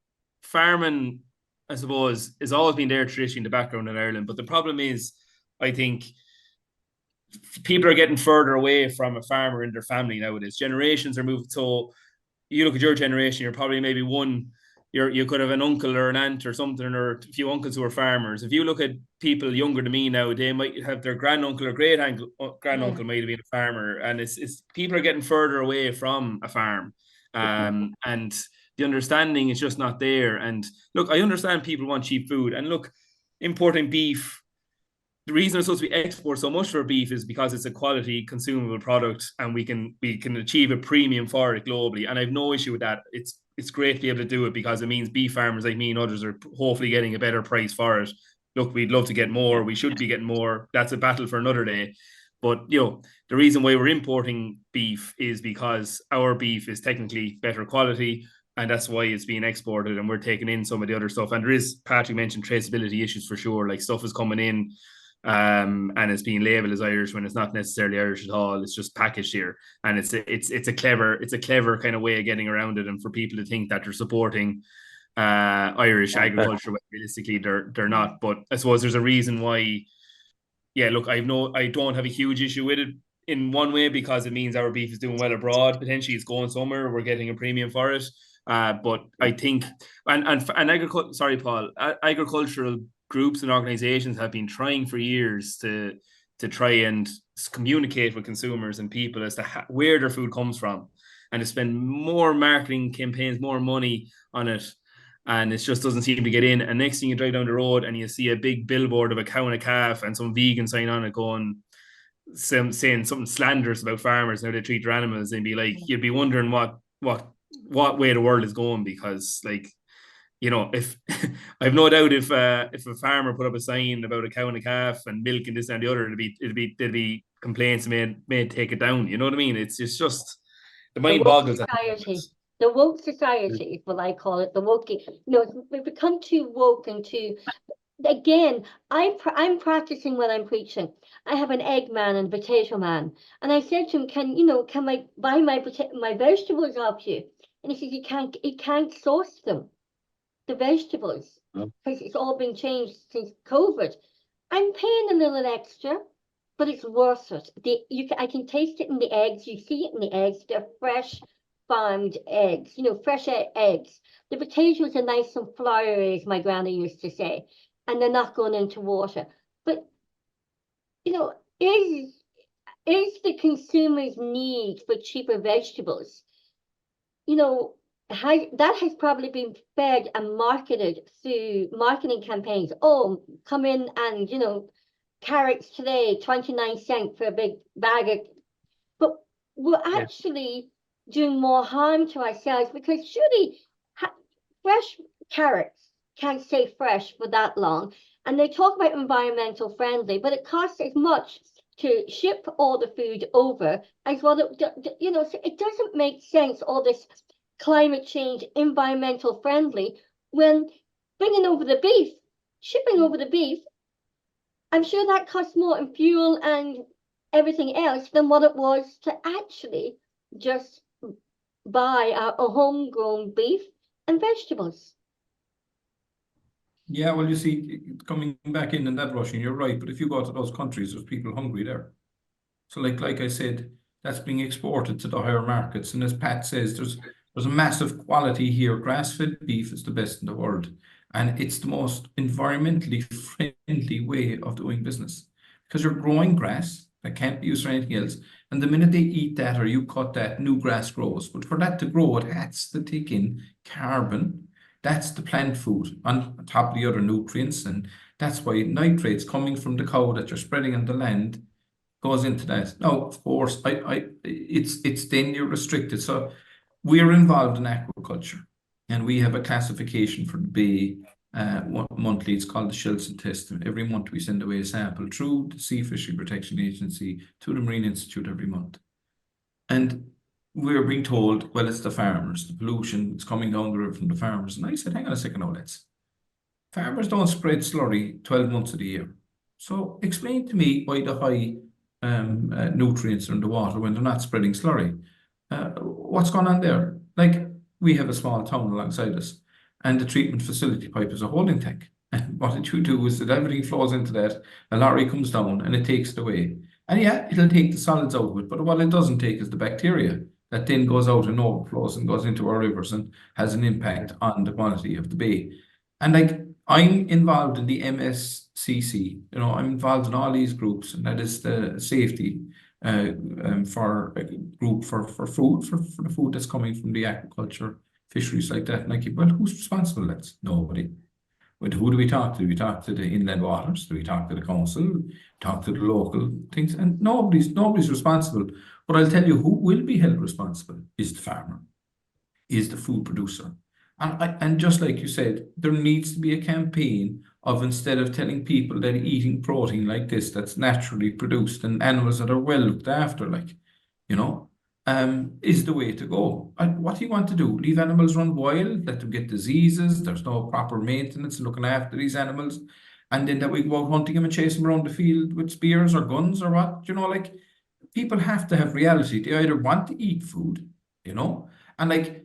farming, I suppose, has always been there traditionally in the background in Ireland, but the problem is, I think people are getting further away from a farmer in their family nowadays. Generations are moving. So you look at your generation, you're probably maybe you could have an uncle or an aunt or something, or a few uncles who are farmers. If you look at people younger than me now, they might have their granduncle or granduncle might have been a farmer. And it's people are getting further away from a farm. And the understanding is just not there. And look, I understand people want cheap food. And look, importing beef, the reason it's supposed to be export so much for beef is because it's a quality consumable product, and we can achieve a premium for it globally. And I have no issue with that. It's great to be able to do it, because it means beef farmers like me and others are hopefully getting a better price for it. Look, we'd love to get more. We should be getting more. That's a battle for another day. But, you know, the reason why we're importing beef is because our beef is technically better quality, and that's why it's being exported, and we're taking in some of the other stuff. And there is, Patrick mentioned, traceability issues for sure. Like, stuff is coming in and it's being labeled as Irish when it's not necessarily Irish at all. It's just packaged here, and it's a clever kind of way of getting around it, and for people to think that they're supporting Irish agriculture, when realistically they're not. But I suppose there's a reason why. Yeah, look, I don't have a huge issue with it in one way, because it means our beef is doing well abroad. Potentially it's going somewhere, we're getting a premium for it. But I think, agricultural groups and organizations have been trying for years to try and communicate with consumers and people as to where their food comes from, and to spend more marketing campaigns, more money on it. And it just doesn't seem to get in. And next thing, you drive down the road and you see a big billboard of a cow and a calf and some vegan sign on it saying something slanderous about farmers and how they treat their animals, and be like, you'd be wondering what way the world is going. Because, like, you know, if I've no doubt if a farmer put up a sign about a cow and a calf and milk and this and the other, there'd be complaints made take it down. You know what I mean? It's just the mind boggles. The woke society is what I call it. The woke, you know, we've become too woke and too. Again, I'm practicing what I'm preaching. I have an egg man and a potato man, and I said to him, "Can I buy my vegetables off you?" And he says, "You can't source them, the vegetables, because it's all been changed since COVID." I'm paying a little extra, but it's worth it. I can taste it in the eggs. You see it in the eggs. They're fresh. farmed eggs, you know, fresh eggs. The potatoes are nice and flowery, as my granny used to say, and they're not going into water. But, you know, is the consumer's need for cheaper vegetables, you know, that has probably been fed and marketed through marketing campaigns. Oh, come in and, you know, carrots today, 29 cents for a big bag of, but we're actually doing more harm to ourselves, because surely fresh carrots can't stay fresh for that long. And they talk about environmental friendly, but it costs as much to ship all the food over as what it, you know, so it doesn't make sense, all this climate change, environmental friendly, when bringing over the beef, shipping over the beef, I'm sure that costs more in fuel and everything else than what it was to actually just buy a homegrown beef and vegetables. Yeah, well, you see, coming back in that, Roisin, you're right. But if you go to those countries, there's people hungry there. So, like I said, that's being exported to the higher markets. And as Pat says, there's a massive quality here. Grass-fed beef is the best in the world, and it's the most environmentally friendly way of doing business, because you're growing grass that can't be used for anything else. And the minute they eat that or you cut that, new grass grows. But for that to grow, it has to take in carbon. That's the plant food on top of the other nutrients. And that's why nitrates coming from the cow that you're spreading on the land goes into that. Now, of course, it's then you're restricted. So we're involved in aquaculture, and we have a classification for the bay monthly. It's called the Shelson test. Every month we send away a sample through the Sea Fishery Protection Agency to the Marine Institute every month. And we're being told, well, it's the farmers, the pollution, it's coming down the river from the farmers. And I said, hang on a second, now farmers don't spread slurry 12 months of the year. So explain to me why the high nutrients are in the water when they're not spreading slurry. What's going on there? Like, we have a small town alongside us, and the treatment facility pipe is a holding tank. And what you do is that everything flows into that, a lorry comes down and it takes it away. And yeah, it'll take the solids out of it, but what it doesn't take is the bacteria that then goes out and overflows and goes into our rivers and has an impact on the quality of the bay. And like, I'm involved in the MSCC, you know, I'm involved in all these groups, and that is the safety for a group for food, for the food that's coming from the aquaculture, fisheries like that. And I keep, well, who's responsible? That's nobody. But who do we talk to? Do we talk to the inland waters? Do we talk to the council? Talk to the local things? And nobody's responsible. But I'll tell you who will be held responsible is the farmer, is the food producer. And just like you said, there needs to be a campaign of, instead of telling people that eating protein like this that's naturally produced and animals that are well looked after, like, you know, is the way to go. And what do you want to do? Leave animals run wild, let them get diseases, there's no proper maintenance looking after these animals, and then that we go out hunting them and chase them around the field with spears or guns or what, you know, like, people have to have reality. They either want to eat food, you know, and like,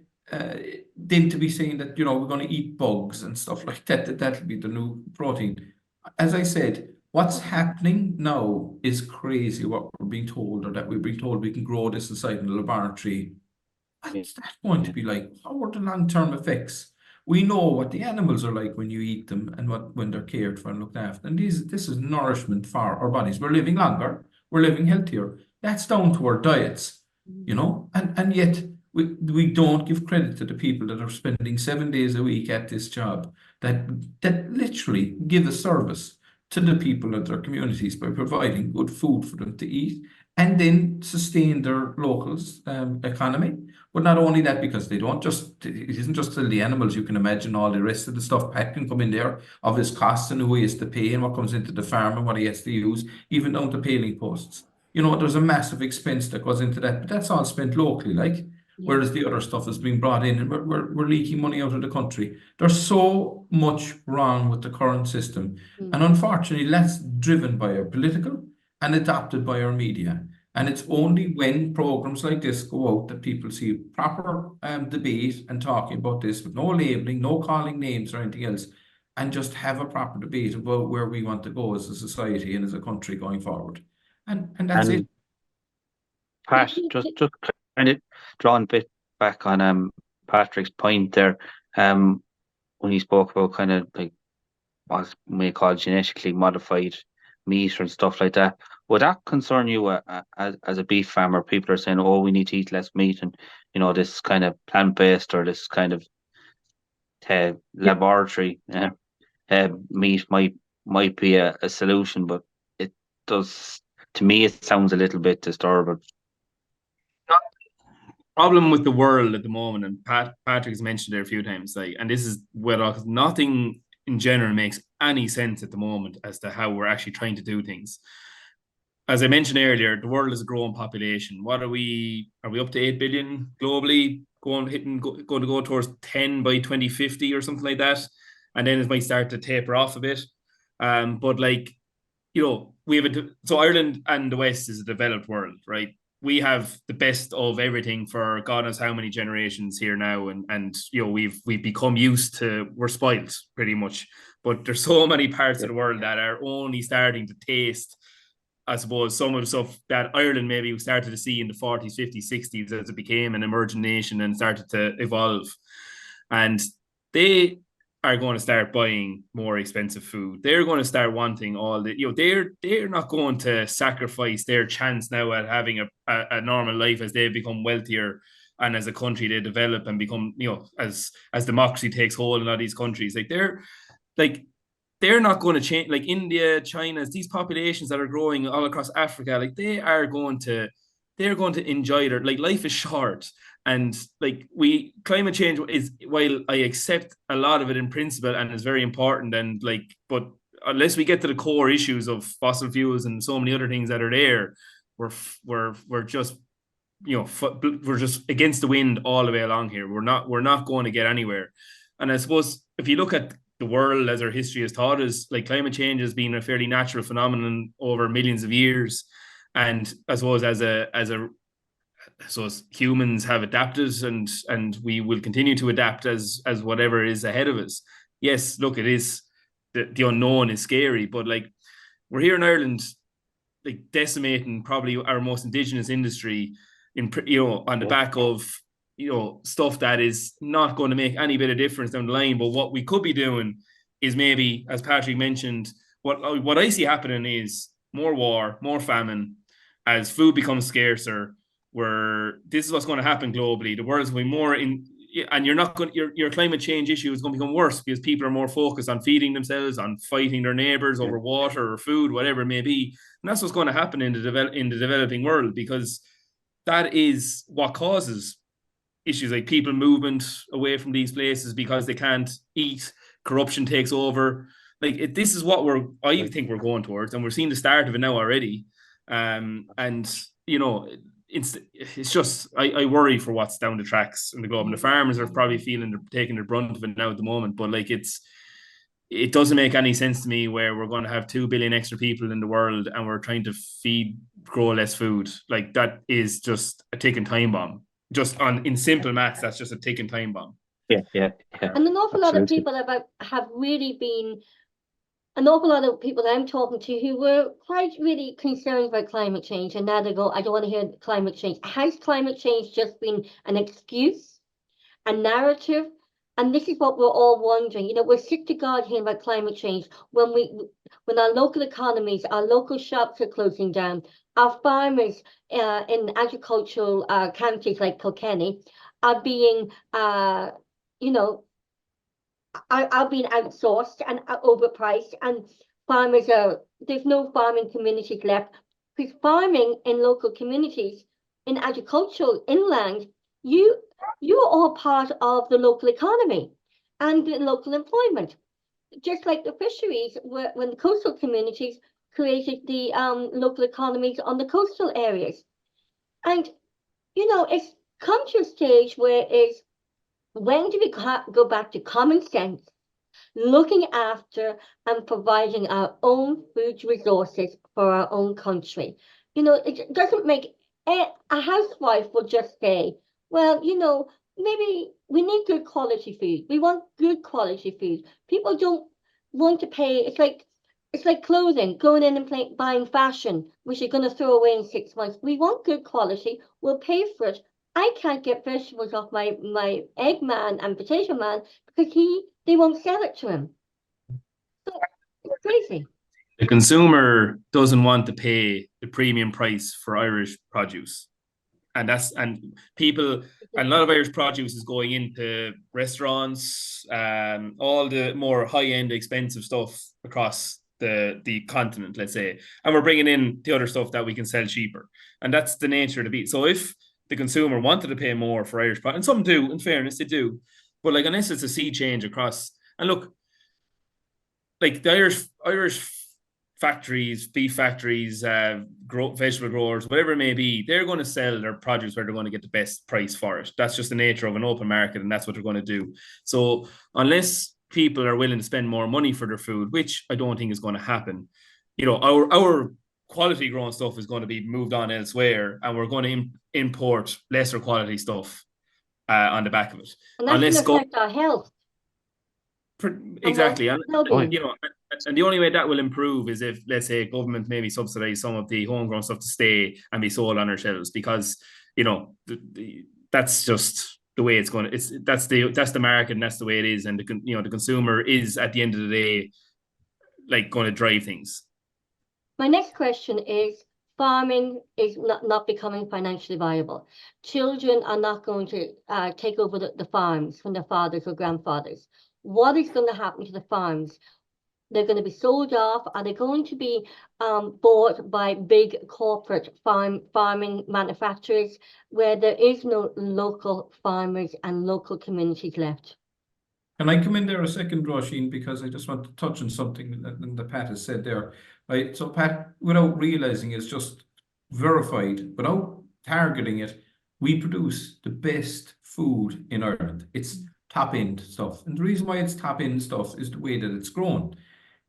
then to be saying that, you know, we're going to eat bugs and stuff like that, that'll be the new protein. As I said, what's happening now is crazy, what we're being told, or that we're being told we can grow this inside in the laboratory. What's that going to be like? How are the long-term effects? We know what the animals are like when you eat them and when they're cared for and looked after. And this is nourishment for our bodies. We're living longer, we're living healthier. That's down to our diets, you know, and yet we don't give credit to the people that are spending 7 days a week at this job, that literally give a service to the people of their communities by providing good food for them to eat, and then sustain their locals' economy. But not only that, because they don't just, it isn't just the animals. You can imagine all the rest of the stuff. Pat can come in there of his costs and who he has to pay and what comes into the farm and what he has to use, even down to paling posts. You know, there's a massive expense that goes into that, but that's all spent locally, like. Whereas the other stuff is being brought in, and we're leaking money out of the country. There's so much wrong with the current system. And unfortunately, that's driven by our political and adopted by our media. And it's only when programs like this go out that people see proper debate and talking about this with no labeling, no calling names or anything else, and just have a proper debate about where we want to go as a society and as a country going forward. And that's it. Pat, just kind of drawing a bit back on Patrick's point there, when he spoke about kind of like what we may call genetically modified meat and stuff like that. Would that concern you as a beef farmer? People are saying, "Oh, we need to eat less meat," and this kind of plant-based or this kind of laboratory meat might be a solution, but it does, to me, it sounds a little bit disturbing. Problem with the world at the moment, and Patrick's mentioned it a few times, like, and this is where nothing in general makes any sense at the moment as to how we're actually trying to do things. As I mentioned earlier, the world is a growing population. What are we? Are we up to 8 billion globally? Going to go towards 10 by 2050 or something like that, and then it might start to taper off a bit. But like, we have so Ireland and the West is a developed world, right? We have the best of everything for God knows how many generations here now, and we've become used to, we're spoiled pretty much. But there's so many parts of the world that are only starting to taste, I suppose, some of the stuff that Ireland maybe started to see in the 40s, 50s, 60s as it became an emerging nation and started to evolve. And they are going to start buying more expensive food. They're going to start wanting all the, they're not going to sacrifice their chance now at having a normal life as they become wealthier and as a country they develop and become, as democracy takes hold in all these countries. They're not going to change, like India, China, these populations that are growing all across Africa, like they're going to enjoy their, like, life is short. And like climate change is, while I accept a lot of it in principle and is very important, and like, but unless we get to the core issues of fossil fuels and so many other things that are there, we're just we're just against the wind all the way along here. We're not going to get anywhere. And I suppose if you look at the world as our history has taught us, like, climate change has been a fairly natural phenomenon over millions of years. And I suppose so humans have adapted, and we will continue to adapt as whatever is ahead of us. Yes, look, it is the unknown is scary, but like, we're here in Ireland, like, decimating probably our most indigenous industry on the back of stuff that is not going to make any bit of difference down the line. But what we could be doing is maybe, as Patrick mentioned, what I see happening is more war, more famine, as food becomes scarcer. Where this is what's going to happen globally. The world's going to be more in, and your climate change issue is going to become worse because people are more focused on feeding themselves, on fighting their neighbors over water or food, whatever it may be. And that's what's going to happen in the developing world, because that is what causes issues like people movement away from these places because they can't eat. Corruption takes over. Like, this is what I think we're going towards, and we're seeing the start of it now already. It's just, I worry for what's down the tracks in the globe, and the farmers are probably taking the brunt of it now at the moment. But like, it doesn't make any sense to me where we're going to have 2 billion extra people in the world and we're trying to grow less food. Like, that is just a ticking time bomb. Just in simple maths, that's just a ticking time bomb. Yeah. And an awful lot of people have really been, an awful lot of people that I'm talking to who were quite really concerned about climate change, and now they go, I don't want to hear climate change. Has climate change just been an excuse, a narrative? And this is what we're all wondering. We're sick to God hearing about climate change when our local economies, our local shops are closing down, our farmers in agricultural counties like Kilkenny are being, are being outsourced and overpriced, and there's no farming communities left, because farming in local communities, in agricultural inland, you're all part of the local economy and the local employment, just like the fisheries, when the coastal communities created the local economies on the coastal areas. And it's come to a stage where it's, when do we go back to common sense, looking after and providing our own food resources for our own country? It doesn't make a housewife will just say, well, maybe we need good quality food. We want good quality food. People don't want to pay. It's like clothing, going in and buying fashion, which you're going to throw away in 6 months. We want good quality. We'll pay for it. I can't get vegetables off my egg man and potato man because they won't sell it to him. So it's crazy. The consumer doesn't want to pay the premium price for Irish produce. And people, and a lot of Irish produce is going into restaurants, all the more high-end expensive stuff across the continent, let's say. And we're bringing in the other stuff that we can sell cheaper. And that's the nature of the beast. So if the consumer wanted to pay more for Irish produce, and some do, in fairness, they do. But like, unless it's a sea change across, and look, like the Irish factories, beef factories, vegetable growers, whatever it may be, they're going to sell their produce where they're going to get the best price for it. That's just the nature of an open market, and that's what they're going to do. So unless people are willing to spend more money for their food, which I don't think is going to happen, you know, our quality grown stuff is going to be moved on elsewhere, and we're going to import lesser quality stuff on the back of it. And that's going to affect our health. Exactly. And you know, and the only way that will improve is if, let's say, government maybe subsidize some of the homegrown stuff to stay and be sold on our shelves, because, you know, that's just the way it's going to. That's the market, and that's the way it is. And the consumer is, at the end of the day, like, going to drive things. My next question is: farming is not becoming financially viable. Children are not going to take over the farms from their fathers or grandfathers. What is going to happen to the farms? They're going to be sold off. Are they going to be bought by big corporate farming manufacturers where there is no local farmers and local communities left? Can I come in there a second, Roisin, because I just want to touch on something that Pat has said there. Right. So Pat, without realizing, it's just verified, without targeting it, we produce the best food in Ireland. It's top end stuff. And the reason why it's top end stuff is the way that it's grown.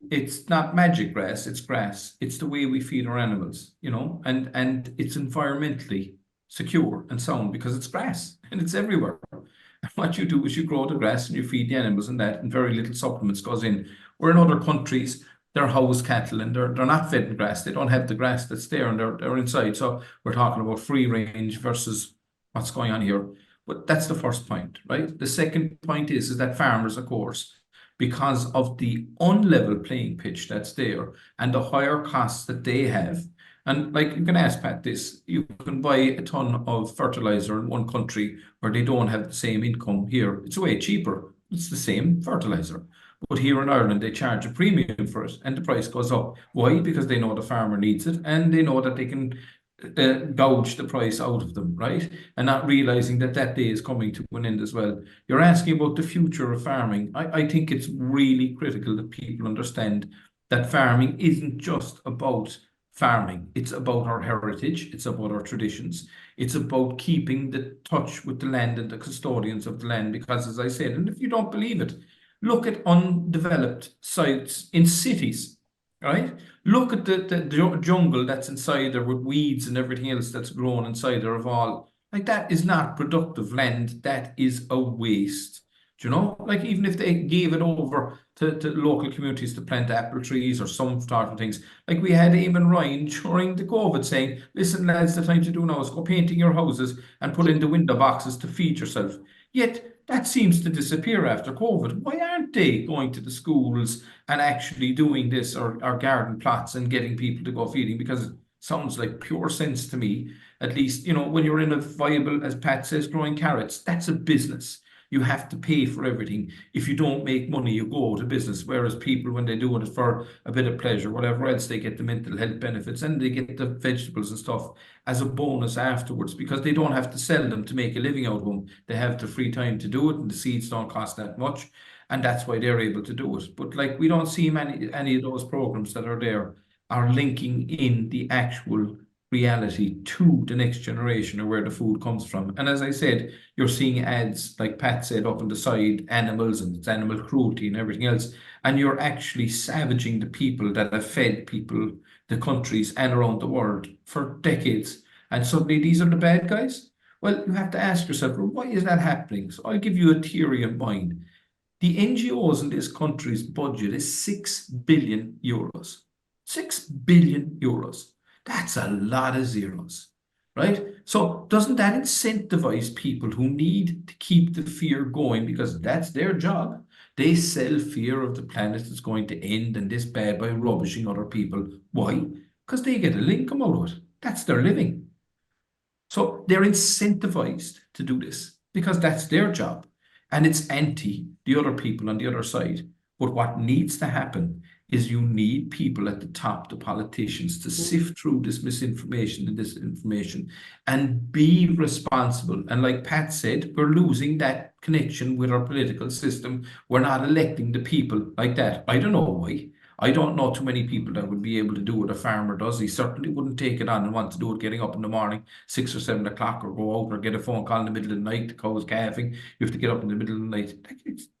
It's not magic grass, it's grass. It's the way we feed our animals, you know, and it's environmentally secure and sound because it's grass and it's everywhere. And what you do is you grow the grass and you feed the animals and that, and very little supplements goes in. Where in other countries, they're house cattle and they're not fed in grass. They don't have the grass that's there, and they're inside. So we're talking about free range versus what's going on here. But that's the first point, right? The second point is that farmers, of course, because of the unlevel playing pitch that's there and the higher costs that they have, and like, you can ask Pat this, you can buy a ton of fertilizer in one country where they don't have the same income here. It's way cheaper. It's the same fertilizer. But here in Ireland, they charge a premium for it and the price goes up. Why? Because they know the farmer needs it and they know that they can gouge the price out of them, right? And not realizing that day is coming to an end as well. You're asking about the future of farming. I think it's really critical that people understand that farming isn't just about farming. It's about our heritage. It's about our traditions. It's about keeping the touch with the land and the custodians of the land. Because, as I said, and if you don't believe it, look at undeveloped sites in cities, right? Look at the jungle that's inside there with weeds and everything else that's grown inside there of all. Like, that is not productive land. That is a waste. Do you know? Like, even if they gave it over to local communities to plant apple trees or some sort of things. Like, we had Eamon Ryan during the COVID saying, listen, lads, the time to do now is go painting your houses and put in the window boxes to feed yourself. Yet that seems to disappear after COVID. Why aren't they going to the schools and actually doing this, or garden plots, and getting people to go feeding? Because it sounds like pure sense to me. At least, you know, when you're in a viable, as Pat says, growing carrots, that's a business. You have to pay for everything. If you don't make money, you go out of business. Whereas people, when they do it for a bit of pleasure, whatever else, they get the mental health benefits and they get the vegetables and stuff as a bonus afterwards, because they don't have to sell them to make a living out of them. They have the free time to do it, and the seeds don't cost that much. And that's why they're able to do it. But like, we don't see any of those programs that are there are linking in the actual reality to the next generation or where the food comes from. And as I said, you're seeing ads, like Pat said, up on the side, animals and it's animal cruelty and everything else. And you're actually savaging the people that have fed people, the countries and around the world for decades. And suddenly these are the bad guys? Well, you have to ask yourself, well, why is that happening? So I'll give you a theory of mine. The NGOs in this country's budget is 6 billion euros. 6 billion euros. That's a lot of zeros, right? So doesn't that incentivize people who need to keep the fear going, because that's their job? They sell fear of the planet is going to end and this bad by rubbishing other people. Why? Because they get a little income out of it. That's their living. So they're incentivized to do this because that's their job. And it's anti the other people on the other side. But what needs to happen is you need people at the top, the politicians, to sift through this misinformation and disinformation and be responsible. And like Pat said, we're losing that connection with our political system. We're not electing the people like that. I don't know why. I don't know too many people that would be able to do what a farmer does. He certainly wouldn't take it on and want to do it getting up in the morning, 6 or 7 o'clock, or go out or get a phone call in the middle of the night. The cow's calving. You have to get up in the middle of the night.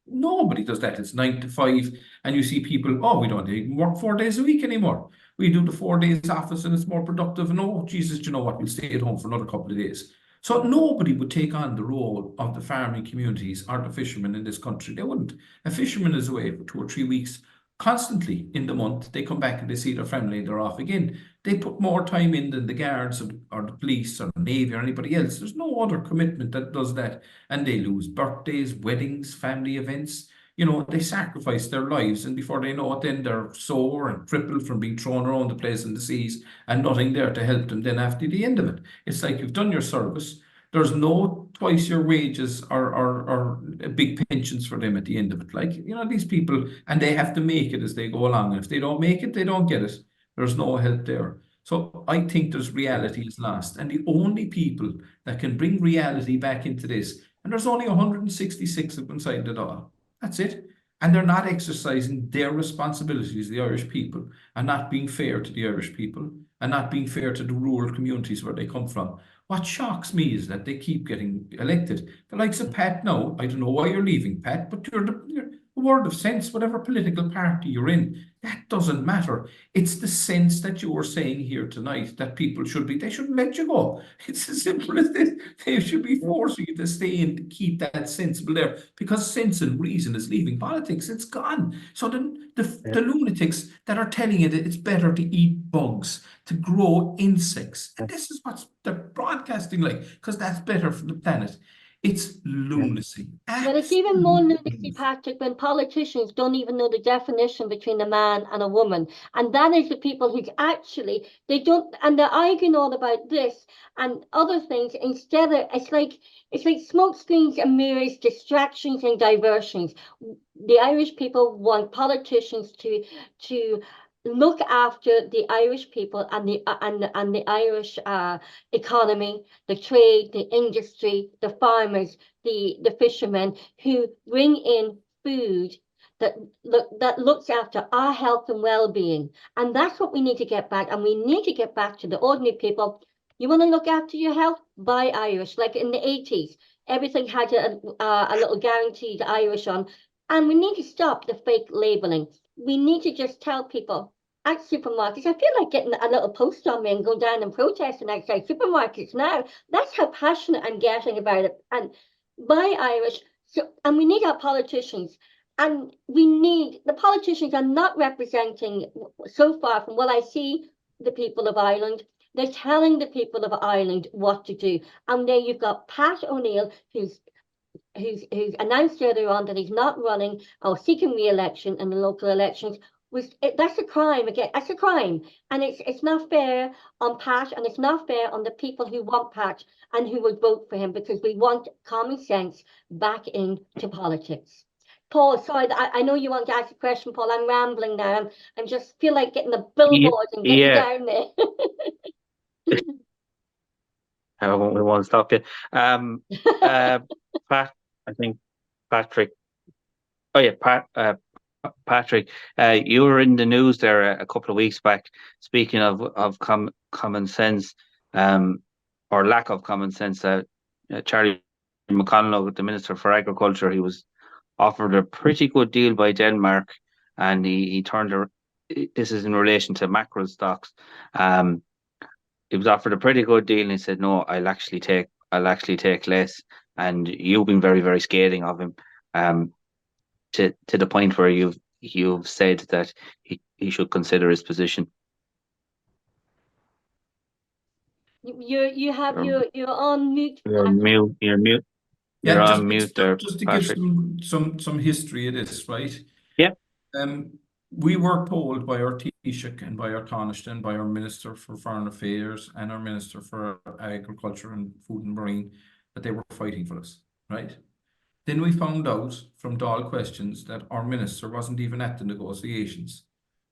Nobody does that. It's 9 to 5. And you see people, oh, we don't even work 4 days a week anymore. We do the 4 days office and it's more productive. And oh, Jesus, do you know what? We'll stay at home for another couple of days. So nobody would take on the role of the farming communities or the fishermen in this country. They wouldn't. A fisherman is away for 2 or 3 weeks constantly in the month. They come back and they see their family and they're off again. They put more time in than the guards or the police or the Navy or anybody else. There's no other commitment that does that. And they lose birthdays, weddings, family events. You know, they sacrifice their lives, and before they know it, then they're sore and crippled from being thrown around the place in the seas and nothing there to help them then after the end of it. It's like you've done your service. There's no twice your wages or big pensions for them at the end of it. Like, you know, these people, and they have to make it as they go along. And if they don't make it, they don't get it. There's no help there. So I think there's reality is lost. And the only people that can bring reality back into this, and there's only 166 of them signed it all. That's it. And they're not exercising their responsibilities, the Irish people, and not being fair to the Irish people, and not being fair to the rural communities where they come from. What shocks me is that they keep getting elected. The likes of Pat now, I don't know why you're leaving, Pat, but you're a word of sense, whatever political party you're in, that doesn't matter. It's the sense that you were saying here tonight that people they shouldn't let you go. It's as simple as this. They should be forcing you to stay and to keep that sensible there, because sense and reason is leaving politics. It's gone. So the lunatics that are telling you that it's better to eat bugs, to grow insects, and this is what they're broadcasting like, because that's better for the planet. It's lunacy. But it's even more lunacy, Patrick, when politicians don't even know the definition between a man and a woman. And that is the people who actually, they don't, and they're arguing all about this and other things instead of, it's like smoke screens and mirrors, distractions and diversions. The Irish people want politicians to look after the Irish people and the Irish economy, the trade, the industry, the farmers, the fishermen, who bring in food that looks after our health and well-being. And that's what we need to get back. And we need to get back to the ordinary people. You want to look after your health? Buy Irish. Like in the 80s, everything had a little guaranteed Irish on. And we need to stop the fake labeling. We need to just tell people at supermarkets. I feel like getting a little post on me and going down and protesting outside supermarkets now. That's how passionate I'm getting about it. And buy Irish. So, and we need our politicians. And the politicians are not representing, so far from what I see, the people of Ireland. They're telling the people of Ireland what to do. And there you've got Pat O'Neill, who's announced earlier on that he's not running or seeking re-election in the local elections. That's a crime again. That's a crime, and it's not fair on Pat, and it's not fair on the people who want Pat and who would vote for him, because we want common sense back into politics. Paul, sorry, I know you want to ask a question, Paul. I'm rambling now. I'm just feel like getting the billboard and getting down there. We won't stop you. Pat, I think Patrick. Oh yeah, Patrick, you were in the news there a couple of weeks back, speaking of common sense, or lack of common sense. Charlie McConnell, the Minister for Agriculture, he was offered a pretty good deal by Denmark, and he turned. This is in relation to mackerel stocks. He was offered a pretty good deal, and he said, "No, I'll actually take less." And you've been very, very scathing of him, to the point where you've said that he should consider his position. You have you're on mute. You're mute. You're mute. You're Yeah, on mute there, just to give Patrick. some history of this, right? Yep. We were told by our Taoiseach and by our Taoiseach and by our Minister for Foreign Affairs and our Minister for Agriculture and Food and Marine that they were fighting for us, right? Then we found out from Dáil questions that our minister wasn't even at the negotiations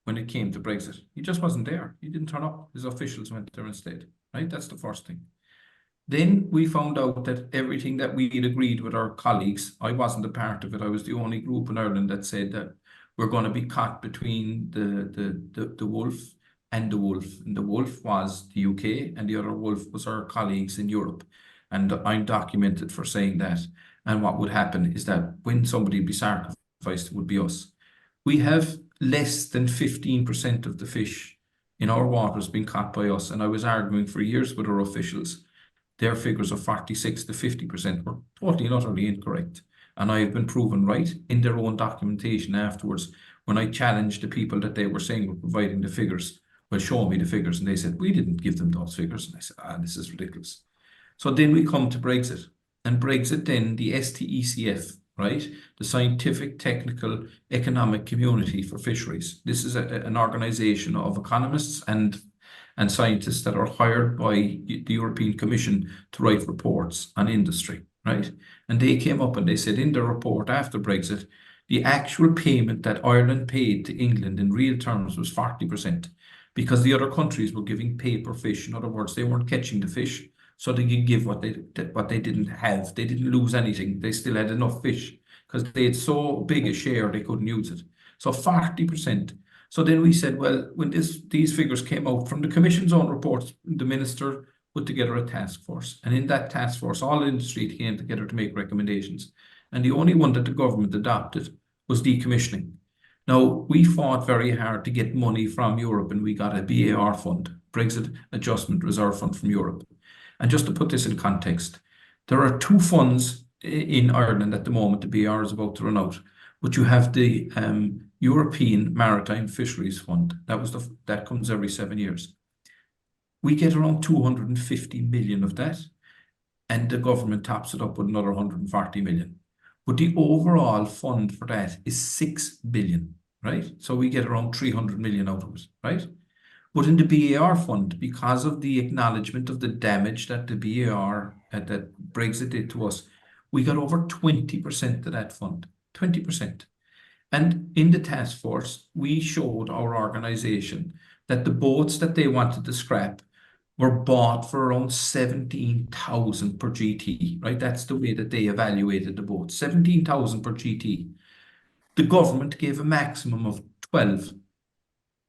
when it came to Brexit. He just wasn't there. He didn't turn up. His officials went there instead, right? That's the first thing. Then we found out that everything that we'd agreed with our colleagues, I wasn't a part of it. I was the only group in Ireland that said that we're going to be caught between the wolf and the wolf. And the wolf was the UK and the other wolf was our colleagues in Europe. And I'm documented for saying that. And what would happen is that when somebody would be sacrificed, it would be us. We have less than 15% of the fish in our waters being caught by us. And I was arguing for years with our officials. Their figures of 46 to 50% were totally and utterly incorrect. And I have been proven right in their own documentation afterwards when I challenged the people that they were saying were providing the figures. Well, show me the figures. And they said, we didn't give them those figures. And I said, this is ridiculous. So then we come to Brexit. And Brexit then, the STECF, right? The Scientific, Technical, Economic Community for Fisheries. This is an organisation of economists and scientists that are hired by the European Commission to write reports on industry, right? And they came up and they said in their report after Brexit, the actual payment that Ireland paid to England in real terms was 40% because the other countries were giving paper fish. In other words, they weren't catching the fish, so they could give what they didn't have. They didn't lose anything. They still had enough fish because they had so big a share they couldn't use it. So 40%. So then we said, well, when these figures came out from the Commission's own reports, the Minister put together a task force. And in that task force, all industry came together to make recommendations. And the only one that the government adopted was decommissioning. Now, we fought very hard to get money from Europe and we got a BAR fund, Brexit Adjustment Reserve Fund from Europe. And just to put this in context, there are two funds in Ireland at the moment. The BAR is about to run out. But you have the European Maritime Fisheries Fund. That comes every 7 years. We get around 250 million of that, and the government tops it up with another 140 million. But the overall fund for that is 6 billion, right? So we get around 300 million out of it, right? But in the BAR fund, because of the acknowledgement of the damage that the BAR, that Brexit did to us, we got over 20% of that fund. 20%. And in the task force, we showed our organisation that the boats that they wanted to scrap were bought for around 17,000 per GT, right? That's the way that they evaluated the boats, 17,000 per GT. The government gave a maximum of 12.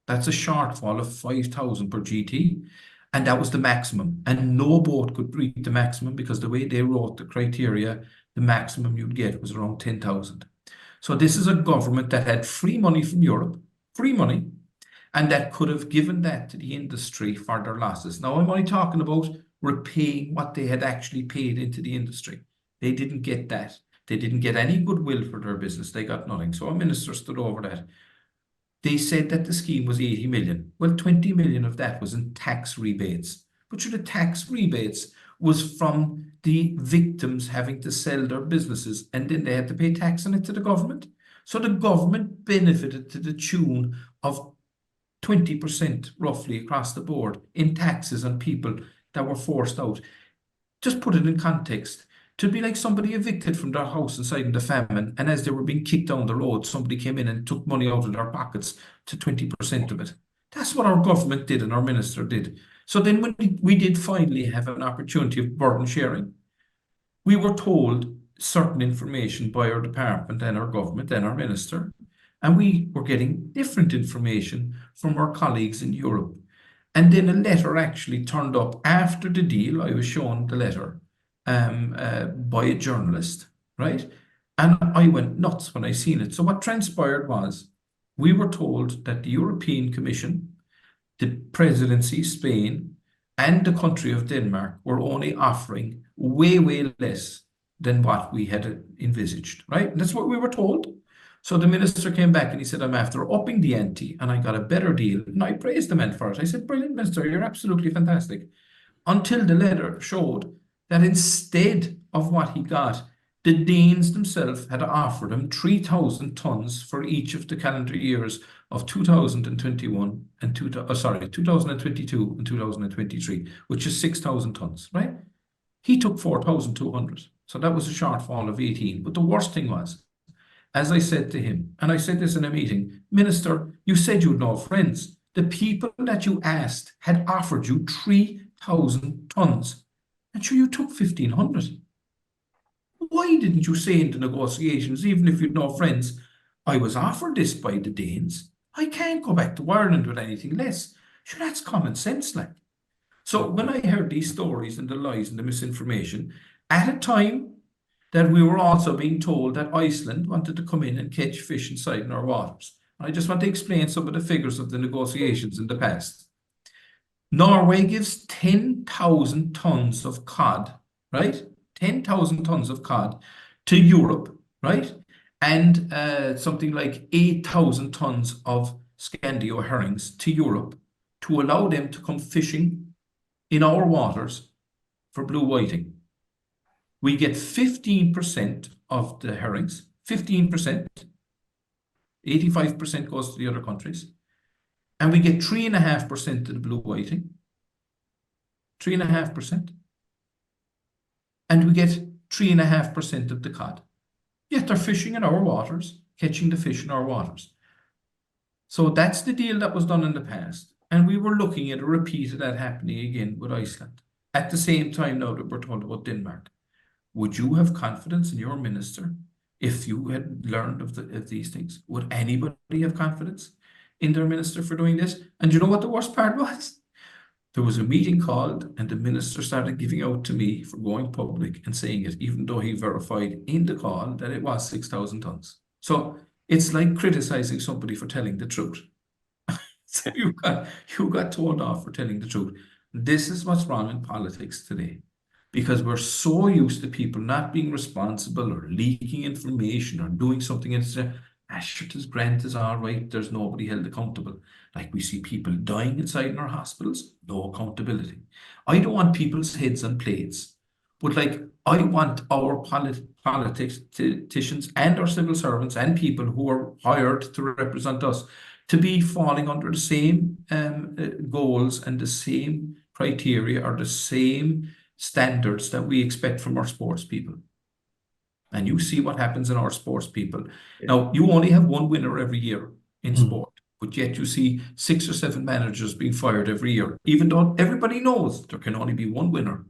That's a shortfall of 5,000 per GT. And that was the maximum. And no boat could reach the maximum because the way they wrote the criteria, the maximum you'd get was around 10,000. So this is a government that had free money from Europe, free money, and that could have given that to the industry for their losses. Now, I'm only talking about repaying what they had actually paid into the industry. They didn't get that. They didn't get any goodwill for their business. They got nothing. So a minister stood over that. They said that the scheme was 80 million. Well, 20 million of that was in tax rebates. But the tax rebates was from the victims having to sell their businesses and then they had to pay tax on it to the government. So the government benefited to the tune of 20% roughly across the board in taxes on people that were forced out. Just put it in context. To be like somebody evicted from their house inside in the famine, and as they were being kicked down the road, somebody came in and took money out of their pockets to 20% of it. That's what our government did and our minister did. So then when we did finally have an opportunity of burden sharing, we were told certain information by our department and our government and our minister, and we were getting different information from our colleagues in Europe. And then a letter actually turned up after the deal. I was shown the letter by a journalist, right? And I went nuts when I seen it. So what transpired was we were told that the European Commission, the presidency, Spain, and the country of Denmark were only offering way, way less than what we had envisaged, right? And that's what we were told. So the minister came back and he said, I'm after upping the ante and I got a better deal. And I praised the man for it. I said, brilliant, minister, you're absolutely fantastic. until the letter showed that instead of what he got, the Danes themselves had offered him 3,000 tons for each of the calendar years of 2021 and 2022 and 2023, which is 6,000 tons, right? He took 4,200. So that was a shortfall of 18. But the worst thing was, as I said to him, and I said this in a meeting, Minister, you said you'd no friends. The people that you asked had offered you 3,000 tons. And sure, you took 1,500. Why didn't you say in the negotiations, even if you'd no friends, I was offered this by the Danes. I can't go back to Ireland with anything less. Sure, that's common sense, like. So when I heard these stories and the lies and the misinformation, at a time that we were also being told that Iceland wanted to come in and catch fish inside in our waters. I just want to explain some of the figures of the negotiations in the past. Norway gives 10,000 tons of cod, right? 10,000 tons of cod to Europe, right? And something like 8,000 tons of Scandio herrings to Europe to allow them to come fishing in our waters for blue whiting. We get 15% of the herrings, 15%, 85% goes to the other countries, and we get 3.5% of the blue whiting, 3.5%, and we get 3.5% of the cod. Yet they're fishing in our waters, catching the fish in our waters. So that's the deal that was done in the past. And we were looking at a repeat of that happening again with Iceland. At the same time now that we're told about Denmark. Would you have confidence in your minister if you had learned of these things? Would anybody have confidence in their minister for doing this? And you know what the worst part was? There was a meeting called and the minister started giving out to me for going public and saying it, even though he verified in the call that it was 6,000 tons. So it's like criticizing somebody for telling the truth. So you got told off for telling the truth. This is what's wrong in politics today. Because we're so used to people not being responsible or leaking information or doing something and say, Asherton's grant is all right, there's nobody held accountable. Like we see people dying inside in our hospitals, no accountability. I don't want people's heads on plates, but like I want our politicians and our civil servants and people who are hired to represent us to be falling under the same goals and the same criteria or the same standards that we expect from our sports people. And you see what happens in our sports people. Now, you only have one winner every year in sport, but yet you see 6 or 7 managers being fired every year, even though everybody knows there can only be one winner.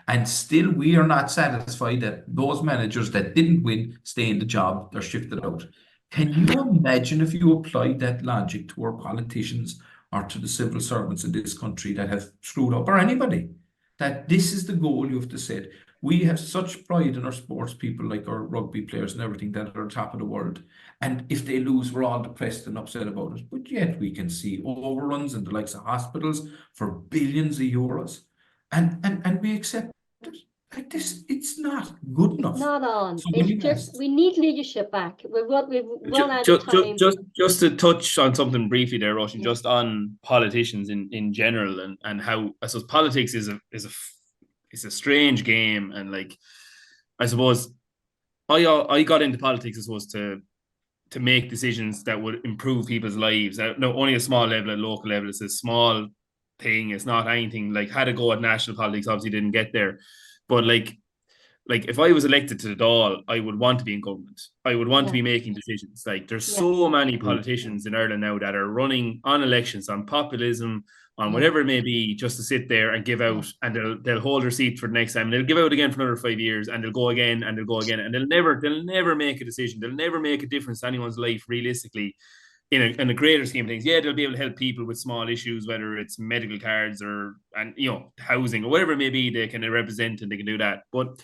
And still we are not satisfied that those managers that didn't win stay in the job, they're shifted out. Can you imagine if you applied that logic to our politicians or to the civil servants in this country that have screwed up, or anybody? That this is the goal you have to set. We have such pride in our sports people, like our rugby players and everything, that are top of the world. And if they lose, we're all depressed and upset about it. But yet we can see overruns in the likes of hospitals for billions of euros. And we accept it. Like this, it's not good enough. Not on. So It's just, we need leadership back. We've run out of time. Just to touch on something briefly there, Roisin, just on politicians in general and how I suppose politics is a strange game. And like, I suppose I got into politics, I suppose, to make decisions that would improve people's lives. No, only a small level, at local level. It's a small thing. It's not anything like had to go at national politics. Obviously, didn't get there. But like if I was elected to the Dáil, I would want to be in government. I would want to be making decisions. Like there's so many politicians in Ireland now that are running on elections, on populism, on whatever it may be, just to sit there and give out, and they'll hold their seat for the next time. And they'll give out again for another 5 years, and they'll go again, and they'll go again, and they'll never make a decision. They'll never make a difference to anyone's life realistically. In a greater scheme of things, they'll be able to help people with small issues, whether it's medical cards or housing or whatever it may be. They can represent and they can do that. But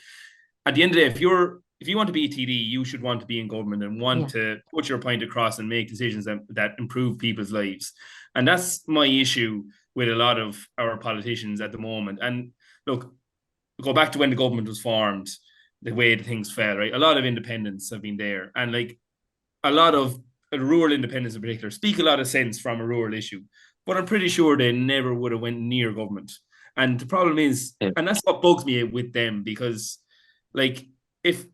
at the end of the day, if you want to be a TD, you should want to be in government and want to put your point across and make decisions that improve people's lives. And that's my issue with a lot of our politicians at the moment. And look, go back to when the government was formed, the way the things fell, right? A lot of independents have been there, and like a lot of rural independents in particular speak a lot of sense from a rural issue, but I'm pretty sure they never would have went near government. And the problem is, and that's what bugs me with them, because like if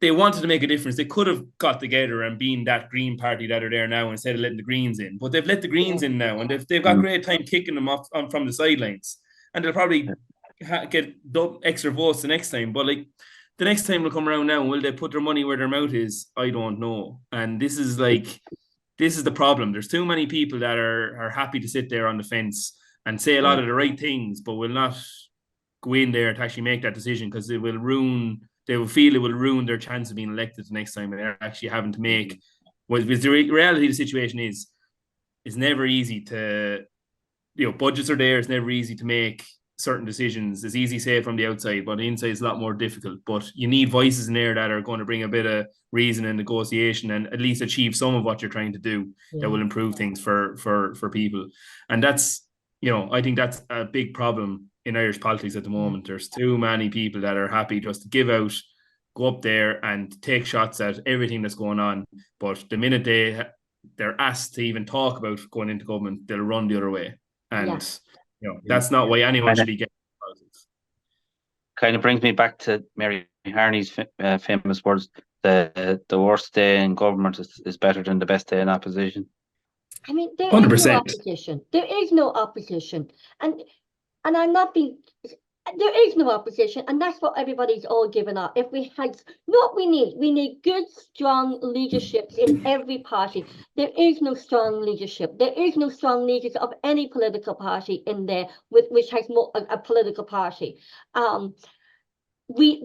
they wanted to make a difference, they could have got together and been that Green Party that are there now instead of letting the Greens in. But they've let the Greens in now, and they've got great time kicking them off from the sidelines, and they'll probably get extra votes the next time. But like the next time will come around now, will they put their money where their mouth is? I don't know. And this is the problem. There's too many people that are happy to sit there on the fence and say a lot of the right things, but will not go in there to actually make that decision, because they will feel it will ruin their chance of being elected the next time, and they're actually having to make the reality of the situation is it's never easy to, budgets are there, it's never easy to make certain decisions. It's easy to say it from the outside, but the inside is a lot more difficult. But you need voices in there that are going to bring a bit of reason and negotiation and at least achieve some of what you're trying to do that will improve things for people. And that's, I think that's a big problem in Irish politics at the moment. There's too many people that are happy just to give out, go up there and take shots at everything that's going on. But the minute they're asked to even talk about going into government, they'll run the other way. And that's not why anyone should be getting politics. Kind of brings me back to Mary Harney's famous words: the worst day in government is better than the best day in opposition. I mean, there 100%. is no opposition. There is no opposition, and I'm not being. There is no opposition, and that's what everybody's all given up. If we had what we need good, strong leaderships in every party. There is no strong leadership. There is no strong leaders of any political party in there, which has more a political party.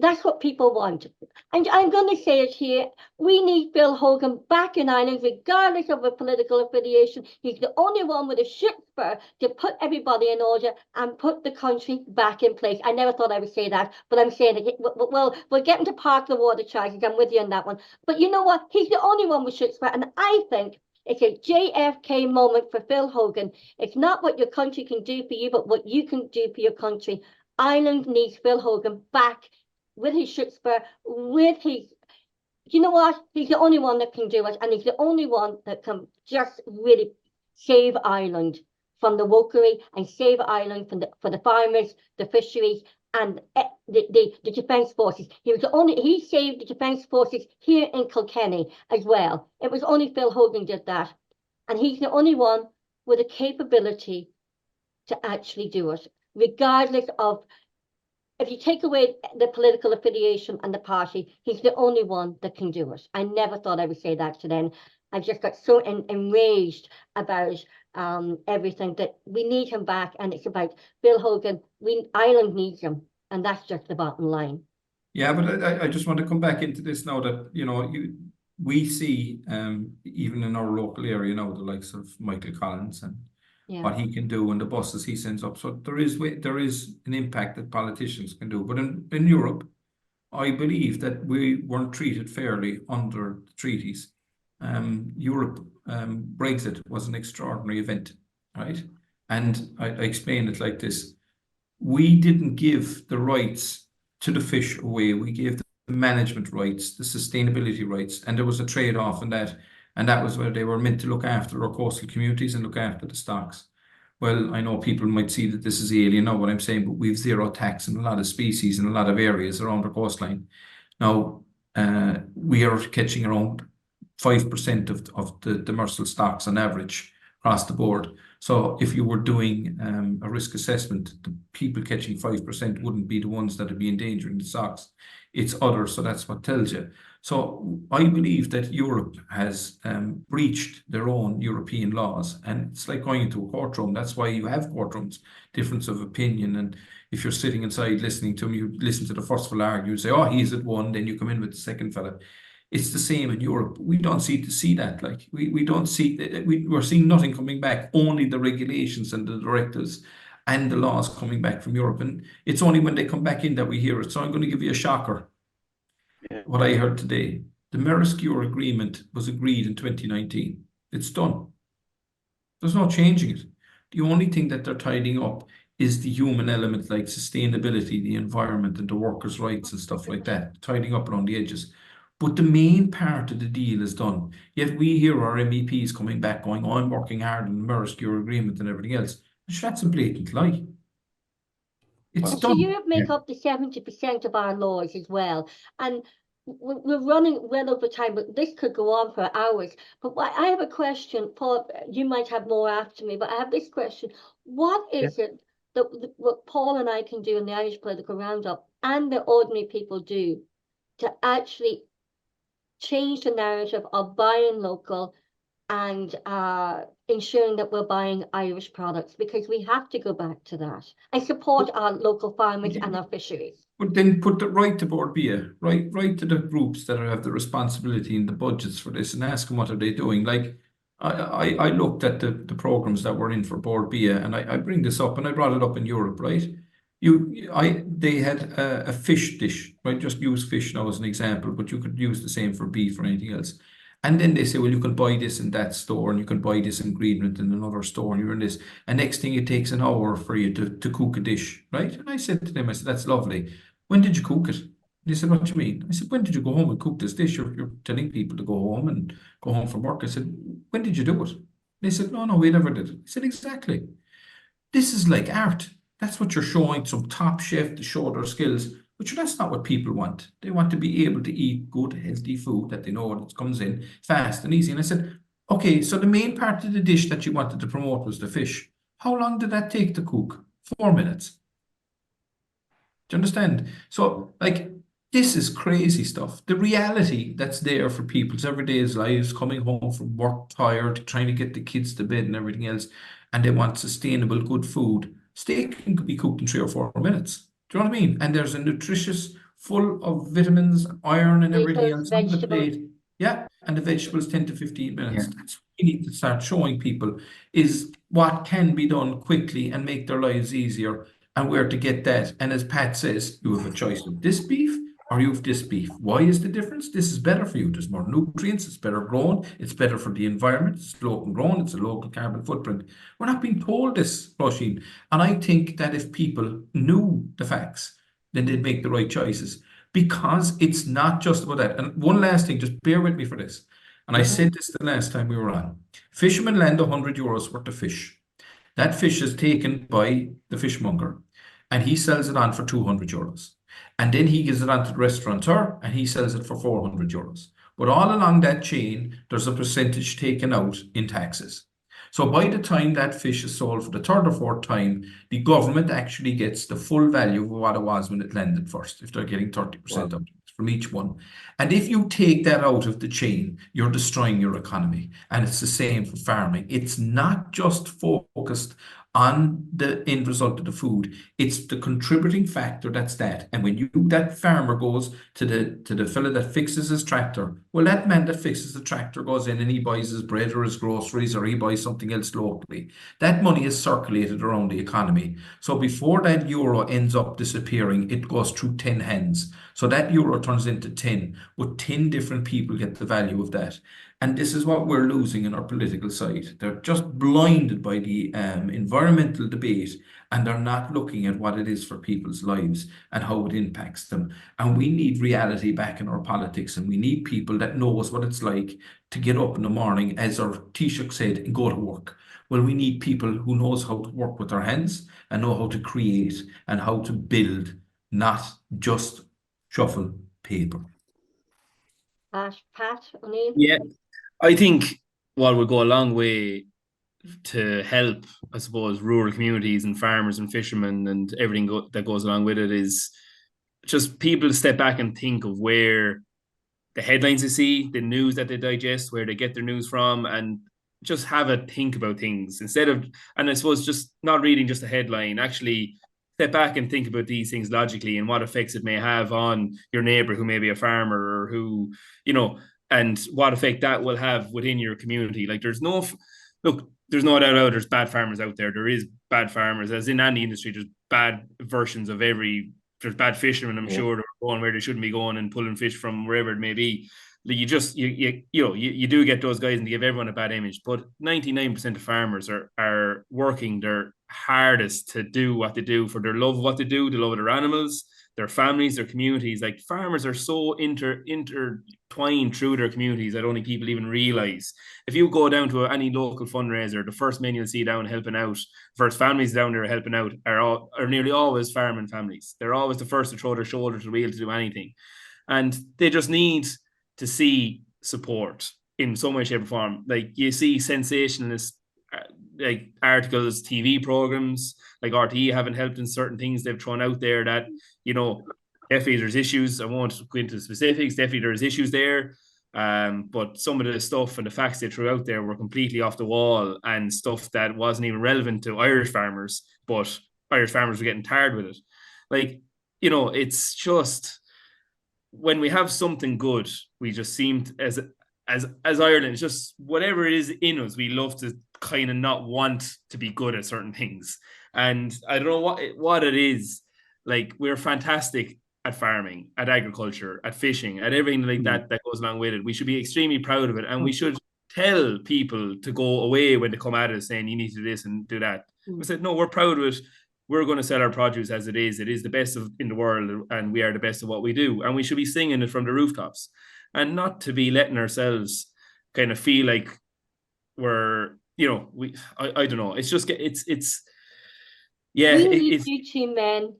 That's what people want. And I'm going to say it here. We need Phil Hogan back in Ireland, regardless of a political affiliation. He's the only one with a chutzpah to put everybody in order and put the country back in place. I never thought I would say that, but I'm saying it. Well, we're getting to park the water charges. I'm with you on that one. But you know what? He's the only one with chutzpah. And I think it's a JFK moment for Phil Hogan. It's not what your country can do for you, but what you can do for your country. Ireland needs Phil Hogan back with his chutzpah, with his, you know what? He's the only one that can do it, and he's the only one that can just really save Ireland from the wokery and save Ireland from for the farmers, the fisheries, and the defence forces. He saved the defence forces here in Kilkenny as well. It was only Phil Hogan did that, and he's the only one with the capability to actually do it, regardless of. If you take away the political affiliation and the party, he's the only one that can do it. I never thought I would say that today. And I just got so enraged about everything that we need him back. And it's about Phil Hogan. Ireland needs him. And that's just the bottom line. Yeah, but I just want to come back into this now that, we see even in our local area now, the likes of Michael Collins and what he can do and the buses he sends up. So there is an impact that politicians can do. But in Europe, I believe that we weren't treated fairly under the treaties. Europe, Brexit was an extraordinary event, right? And I explain it like this. We didn't give the rights to the fish away. We gave the management rights, the sustainability rights, and there was a trade-off in that. And that was where they were meant to look after our coastal communities and look after the stocks. Well, I know people might see that this is alien, know what I'm saying, but we've zero tax in a lot of species in a lot of areas around our coastline. Now, we are catching around 5% of the demersal stocks on average across the board. So if you were doing a risk assessment, the people catching 5% wouldn't be the ones that would be endangering the stocks. It's others, so that's what tells you. So I believe that Europe has breached their own European laws, and it's like going into a courtroom. That's why you have courtrooms, difference of opinion. And if you're sitting inside listening to them, you listen to the first fella argue, say, oh, he's at one, then you come in with the second fella. It's the same in Europe. We don't see that. Like we don't see, we're seeing nothing coming back, only the regulations and the directives and the laws coming back from Europe. And it's only when they come back in that we hear it. So I'm going to give you a shocker. What I heard today, the Mariscure agreement was agreed in 2019. It's done. There's no changing it. The only thing that they're tidying up is the human element, like sustainability, the environment and the workers' rights and stuff like that, tidying up around the edges. But the main part of the deal is done. Yet we hear our MEPs coming back going, oh, I'm working hard on the Mariscure agreement and everything else. That's a blatant lie. It's And so done. Europe make up the 70% of our laws as well. And we're running well over time, but this could go on for hours. But I have a question, Paul, you might have more after me, but I have this question. What is it that what Paul and I can do in the Irish Political Roundup and the ordinary people do to actually change the narrative of buying local and ensuring that we're buying Irish products, because we have to go back to that and support our local farmers and our fisheries. But then put it right to Bord Bia, right to the groups that have the responsibility in the budgets for this, and ask them what are they doing. Like I looked at the programs that were in for Bord Bia, and I bring this up, and I brought it up in Europe, right? They had a fish dish, right? Just use fish now as an example, but you could use the same for beef or anything else. And then they say, well, you can buy this in that store, and you can buy this ingredient in another store, and you're in this. And next thing, it takes an hour for you to cook a dish, right? And I said to them, I said, that's lovely. When did you cook it? They said, what do you mean? I said, when did you go home and cook this dish? You're telling people to go home and go home from work. I said, when did you do it? They said, no, we never did it. I said, exactly. This is like art. That's what you're showing some top chef to show their skills. But that's not what people want. They want to be able to eat good, healthy food that they know what comes in fast and easy. And I said, okay, so the main part of the dish that you wanted to promote was the fish. How long did that take to cook? 4 minutes. Do you understand? So, like, this is crazy stuff. The reality that's there for people's everyday lives, coming home from work tired, trying to get the kids to bed and everything else, and they want sustainable, good food. Steak can be cooked in 3 or 4 minutes. Do you know what I mean? And there's a nutritious, full of vitamins, iron, and everything else on the plate. Yeah, and the vegetables 10 to 15 minutes. Yeah. That's what we need to start showing people, is what can be done quickly and make their lives easier, and where to get that. And as Pat says, you have a choice of this beef or you have this beef. Why is the difference? This is better for you. There's more nutrients. It's better grown. It's better for the environment. It's local grown. It's a local carbon footprint. We're not being told this, Roisin. And I think that if people knew the facts, then they'd make the right choices, because it's not just about that. And one last thing, just bear with me for this. And I said this the last time we were on. Fishermen land €100 worth of fish. That fish is taken by the fishmonger, and he sells it on for €200. And then he gives it on to the restaurateur, and he sells it for €400. But all along that chain, there's a percentage taken out in taxes. So by the time that fish is sold for the third or fourth time, the government actually gets the full value of what it was when it landed first, if they're getting 30% of it from each one. And if you take that out of the chain, you're destroying your economy. And it's the same for farming. It's not just focused on the end result of the food. It's the contributing factor that's that. And when that farmer goes to the fella that fixes his tractor, well, that man that fixes the tractor goes in and he buys his bread or his groceries, or he buys something else locally. That money is circulated around the economy. So before that euro ends up disappearing, it goes through 10 hands. So that euro turns into 10, but 10 different people get the value of that. And this is what we're losing in our political side. They're just blinded by the environmental debate, and they're not looking at what it is for people's lives and how it impacts them. And we need reality back in our politics, and we need people that knows what it's like to get up in the morning, as our Taoiseach said, and go to work. Well, we need people who knows how to work with their hands and know how to create and how to build, not just shuffle paper. Pat O'Neill? Yeah, I think while we'll go a long way to help, I suppose, rural communities and farmers and fishermen and everything that goes along with it, is just people to step back and think of where the headlines they see, the news that they digest, where they get their news from, and just have a think about things instead of, and I suppose just not reading just a headline, actually step back and think about these things logically and what effects it may have on your neighbor who may be a farmer, or who, and what effect that will have within your community. Like, there's no doubt there's bad farmers out there. There is bad farmers, as in any industry. There's bad versions of there's bad fishermen, I'm sure, that are going where they shouldn't be going and pulling fish from wherever it may be. You do get those guys, and they give everyone a bad image. But 99% of farmers are working their hardest to do what they do for their love of what they do, the love of their animals, their families, their communities. Like farmers are so intertwined through their communities that only people even realize. If you go down to any local fundraiser, the first men you'll see down helping out, first families down there helping out are nearly always farming families. They're always the first to throw their shoulder to the wheel to do anything. And they just need to see support in some way, shape, or form. Like you see sensationalist like articles, TV programs, like RTE haven't helped in certain things they've thrown out there that, you know, definitely there's issues. I won't go into specifics. Definitely there's issues there. But some of the stuff and the facts they threw out there were completely off the wall and stuff that wasn't even relevant to Irish farmers, but Irish farmers were getting tired with it. Like, you know, it's just when we have something good, we just seem to, as Ireland, it's just whatever it is in us, we love to kind of not want to be good at certain things. And I don't know what it is. Like, we're fantastic at farming, at agriculture, at fishing, at everything like that goes along with it. We should be extremely proud of it. And we should tell people to go away when they come at us saying you need to do this and do that. We said, no, we're proud of it. We're going to sell our produce as it is. It is the best in the world, and we are the best of what we do. And we should be singing it from the rooftops, and not to be letting ourselves kind of feel like we're, you know, I don't know. It's just, yeah. We need you two men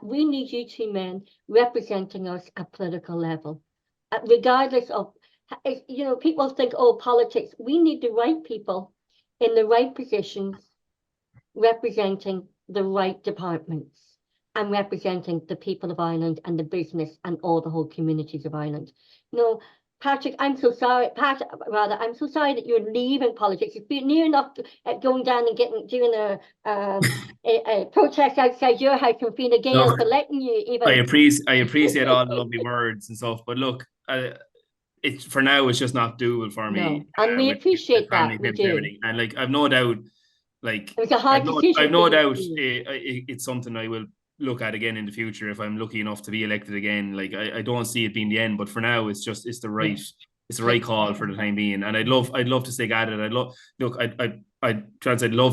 we need you two men representing us at political level, regardless of, you know, people think, oh, politics. We need the right people in the right positions, representing the right departments and representing the people of Ireland and the business and all the whole communities of Ireland. You know, Patrick, I'm so sorry. I'm so sorry that you're leaving politics. It's been near enough to, going down and doing a protest outside your house from Fine Gael for letting you even. I appreciate all the lovely words and stuff, but look, it's for now. It's just not doable for me. And we appreciate that. We do. And like, I've no doubt. Like, it was a hard decision. I've no doubt it's something I will look at again in the future if I'm lucky enough to be elected again. Like, I don't see it being the end, but for now it's the right call for the time being. And I'd love to stick at it. I'd love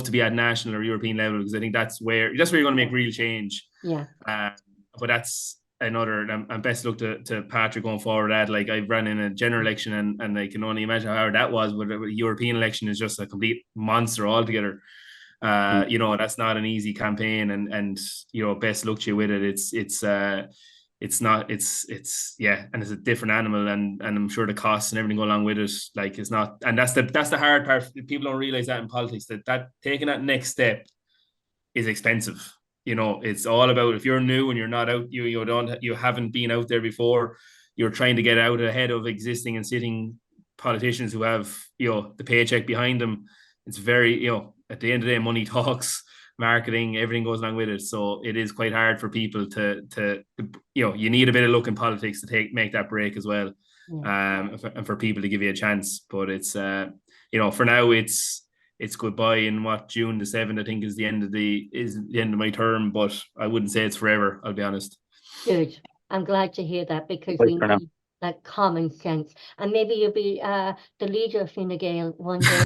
to be at national or European level, because I think that's where you're going to make real change. Yeah. But that's another, and best look to Patrick going forward. At like, I've ran in a general election and I can only imagine how hard that was, but a European election is just a complete monster altogether. You know, that's not an easy campaign, and you know, best luck to you with it. It's yeah, and it's a different animal, and I'm sure the costs and everything go along with it. Like, it's not, and that's the hard part. People don't realize that in politics, that taking that next step is expensive. You know, it's all about, if you're new and you're not out, you haven't been out there before, you're trying to get out ahead of existing and sitting politicians who have, you know, the paycheck behind them. It's very, you know, at the end of the day, money talks, marketing, everything goes along with it. So it is quite hard for people to you know, you need a bit of luck in politics to make that break as well. And for people to give you a chance. But it's, you know, for now it's goodbye in June the 7th, I think, is the end of my term, but I wouldn't say it's forever, I'll be honest. Good. I'm glad to hear that, because we need that common sense. And maybe you'll be the leader of Fine Gael one day.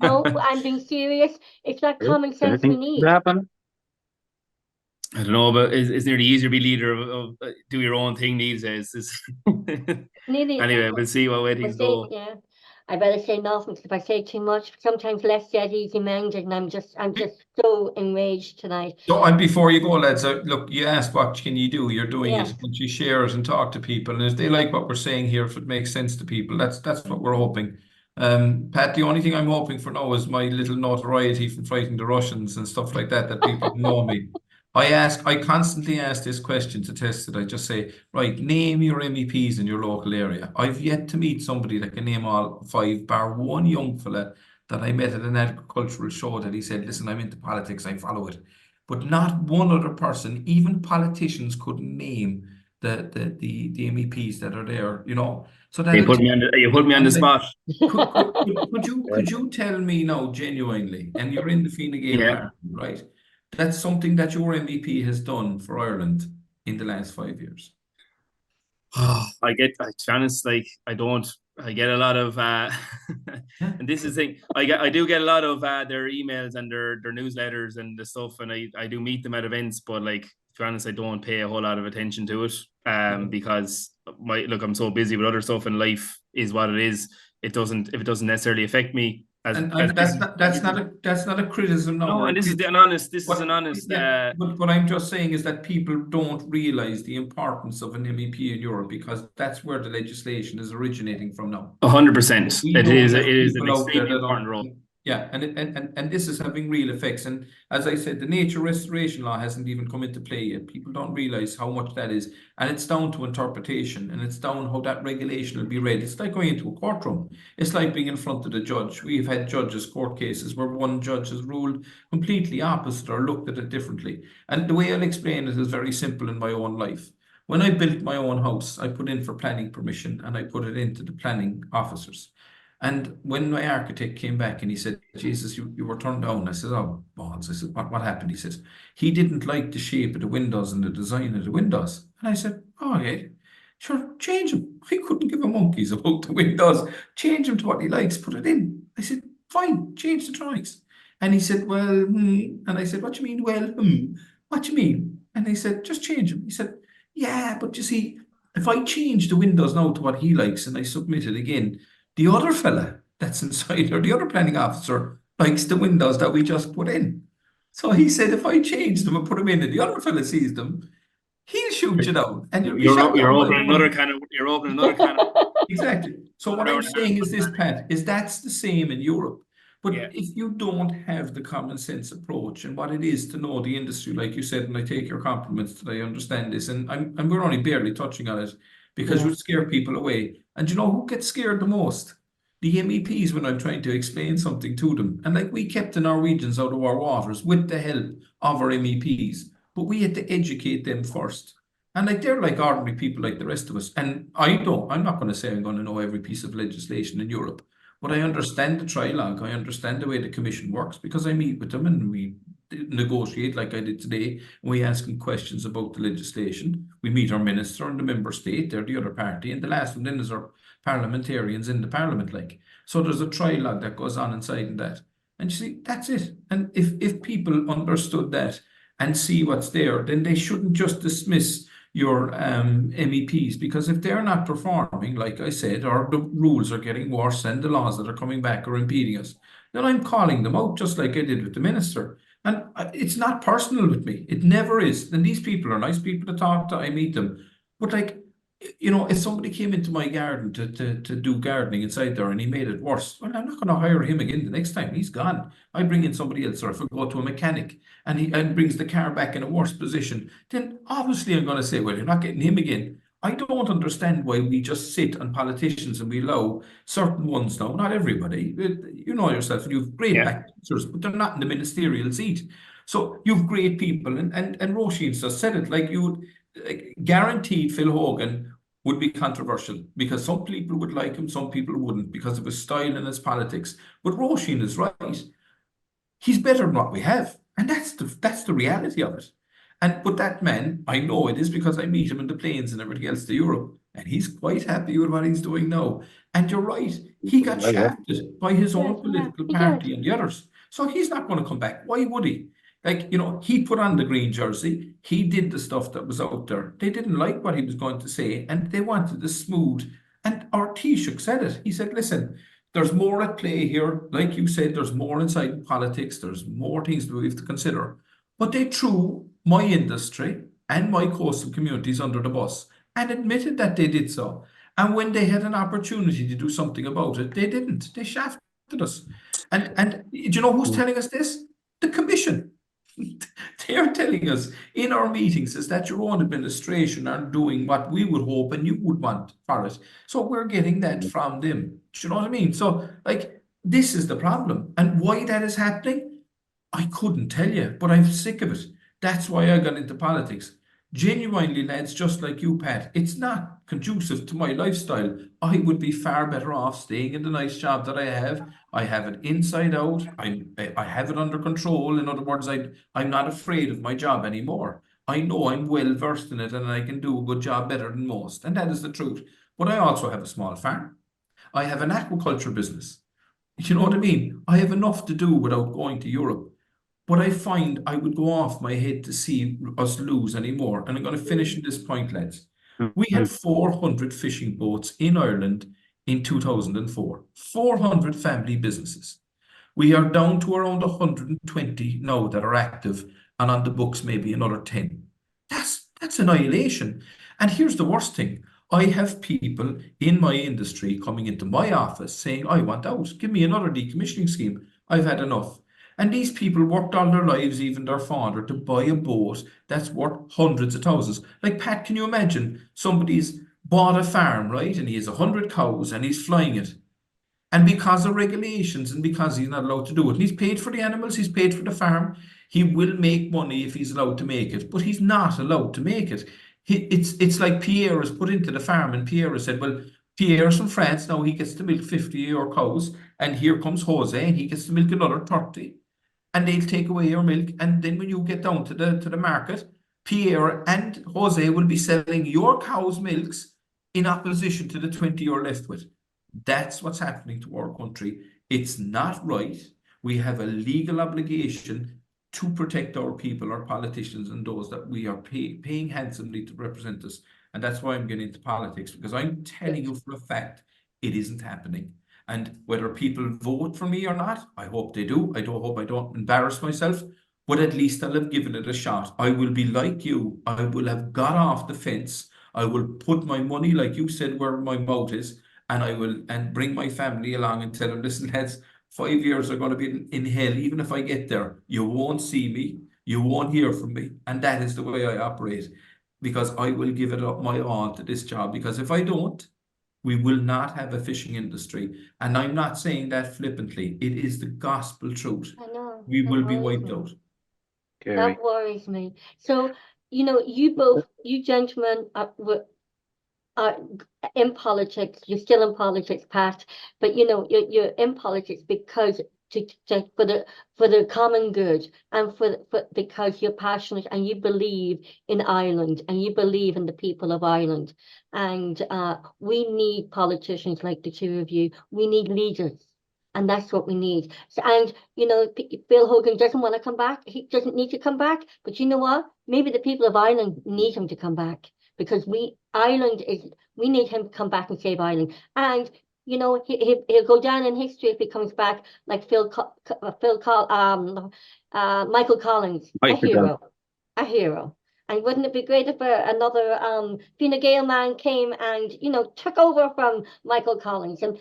No, I'm being serious. It's that common sense we need. Happen? I don't know, but it's nearly easier to be leader of do your own thing these days. Anyway, we'll see what way things go. Yeah. I better say nothing, because if I say too much, sometimes less said, easy mended, and I'm just so enraged tonight. So, and before you go, lads, look, you asked what can you do? You're doing it, but you share it and talk to people, and if they like what we're saying here, if it makes sense to people, that's what we're hoping. Pat, the only thing I'm hoping for now is my little notoriety from fighting the Russians and stuff like that people know me. I constantly ask this question to test it. I just say, right, name your MEPs in your local area. I've yet to meet somebody that can name all 5, bar one young fella that I met at an agricultural show that he said, listen, I'm into politics, I follow it. But not one other person, even politicians, couldn't name the MEPs that are there, you know. So that you put me on the spot. Could you tell me now genuinely, and you're in the Fine Gael party, right? That's something that your MEP has done for Ireland in the last 5 years. To be honest, like, I get a lot of and this is the thing, I do get a lot of their emails and their newsletters and the stuff, and I do meet them at events, but like, be honest, I don't pay a whole lot of attention to it. Because I'm so busy with other stuff, and life is what it is. If it doesn't necessarily affect me, that's not a criticism. No, and this is an honest. What I'm just saying is that people don't realise the importance of an MEP in Europe, because that's where the legislation is originating from now. 100%. It is an extremely important role. Yeah, and this is having real effects. And as I said, the nature restoration law hasn't even come into play yet. People don't realise how much that is. And it's down to interpretation, and it's down how that regulation will be read. It's like going into a courtroom. It's like being in front of the judge. We've had judges' court cases where one judge has ruled completely opposite or looked at it differently. And the way I'll explain it is very simple in my own life. When I built my own house, I put in for planning permission, and I put it into the planning officers. And when my architect came back and he said, Jesus, you were turned down. I said, oh, balls. I said, what happened? He says, he didn't like the shape of the windows and the design of the windows. And I said, oh, yeah, sure, change them. I couldn't give a monkeys about the windows. Change them to what he likes, put it in. I said, fine, change the drawings. And he said, well, And I said, what do you mean, well, What do you mean? And he said, just change them. He said, yeah, but you see, if I change the windows now to what he likes and I submit it again, the other fella that's inside, or the other planning officer, likes the windows that we just put in. So he said, if I change them and put them in and the other fella sees them, he'll shoot you down. And you're opening another kind of. Exactly. So what I'm saying is this, Pat, is that's the same in Europe. But if you don't have the common sense approach and what it is to know the industry, like you said, and I take your compliments that I understand this, and we're only barely touching on it, because we scare people away. And you know who gets scared the most? The MEPs, when I'm trying to explain something to them. And like, we kept the Norwegians out of our waters with the help of our MEPs, but we had to educate them first. And like, they're like ordinary people like the rest of us. And I'm not going to say I'm going to know every piece of legislation in Europe, but I understand the trilogue. I understand the way the Commission works, because I meet with them and we negotiate like I did today, and we ask them questions about the legislation. We meet our minister and the member state, they're the other party, and the last one then is our parliamentarians in the parliament. Like, so there's a trilogue that goes on inside that, and you see, that's it. And if people understood that and see what's there, then they shouldn't just dismiss your MEPs, because if they're not performing, like I said, or the rules are getting worse and the laws that are coming back are impeding us, then I'm calling them out, just like I did with the minister. And it's not personal with me. It never is. And these people are nice people to talk to. I meet them. But like, you know, if somebody came into my garden to do gardening inside there and he made it worse, well, I'm not going to hire him again the next time. He's gone. I bring in somebody else, or if I go to a mechanic and he brings the car back in a worse position, then obviously I'm going to say, well, you're not getting him again. I don't understand why we just sit on politicians and we allow certain ones now, not everybody. You know yourself, and you've great actors, but they're not in the ministerial seat. So you've great people, and Roisin just said it, like, you guaranteed Phil Hogan would be controversial, because some people would like him, some people wouldn't, because of his style and his politics. But Roisin is right. He's better than what we have, and that's the reality of it. But that man, I know it is because I meet him in the planes and everything else to Europe, and he's quite happy with what he's doing now. And you're right, he got shafted by his own political party and the others. So he's not going to come back. Why would he? Like, you know, he put on the green jersey. He did the stuff that was out there. They didn't like what he was going to say, and they wanted the smooth. And our Taoiseach said it. He said, listen, there's more at play here. Like you said, there's more inside politics. There's more things that we have to consider. But they threw my industry and my coastal communities under the bus and admitted that they did so. And when they had an opportunity to do something about it, they didn't. They shafted us. And do you know who's telling us this? The Commission. They are telling us in our meetings is that your own administration aren't doing what we would hope and you would want for it. So we're getting that from them. Do you know what I mean? So, like, this is the problem. And why that is happening, I couldn't tell you, but I'm sick of it. That's why I got into politics. Genuinely, lads, just like you, Pat, it's not conducive to my lifestyle. I would be far better off staying in the nice job that I have. I have it inside out. I have it under control. In other words, I'm not afraid of my job anymore. I know I'm well versed in it and I can do a good job better than most. And that is the truth. But I also have a small farm. I have an aquaculture business. You know what I mean? I have enough to do without going to Europe. But I find I would go off my head to see us lose anymore. And I'm going to finish in this point, lads. We had 400 fishing boats in Ireland in 2004, 400 family businesses. We are down to around 120 now that are active, and on the books maybe another 10. That's annihilation. And here's the worst thing. I have people in my industry coming into my office saying, I want out. Give me another decommissioning scheme. I've had enough. And these people worked all their lives, even their father, to buy a boat that's worth hundreds of thousands. Like, Pat, can you imagine somebody's bought a farm, right? And he has 100 cows and he's flying it. And because of regulations and because he's not allowed to do it, and he's paid for the animals, he's paid for the farm, he will make money if he's allowed to make it, but he's not allowed to make it. It's like Pierre is put into the farm, and Pierre has said, well, Pierre's from France, now he gets to milk 50 of your cows, and here comes Jose, and he gets to milk another 30. And they'll take away your milk, and then when you get down to the market, Pierre and Jose will be selling your cow's milks in opposition to the 20 you're left with. That's what's happening to our country. It's not right. We have a legal obligation to protect our people, our politicians, and those that we are paying handsomely to represent us. And that's why I'm getting into politics, because I'm telling you for a fact it isn't happening. And whether people vote for me or not, I hope they do. I don't hope I don't embarrass myself, but at least I'll have given it a shot. I will be like you. I will have got off the fence. I will put my money, like you said, where my mouth is, and I will bring my family along and tell them, listen, lads, 5 years are going to be in hell. Even if I get there, you won't see me. You won't hear from me. And that is the way I operate, because I will give it up my all to this job. Because if I don't, we will not have a fishing industry. And I'm not saying that flippantly. It is the gospel truth. I know. We That will be worries wiped me. out. That worries me. So, you gentlemen are in politics. You're still in politics, Pat, but you're in politics because for the common good, and because you're passionate and you believe in Ireland and you believe in the people of Ireland. And we need politicians like the two of you. We need leaders. And that's what we need. So, and Bill Hogan doesn't want to come back. He doesn't need to come back. But you know what? Maybe the people of Ireland need him to come back, because we need him to come back and save Ireland. And he'll go down in history if he comes back, like Michael Collins, a hero. And wouldn't it be great if another Fine Gael man came and took over from Michael Collins? And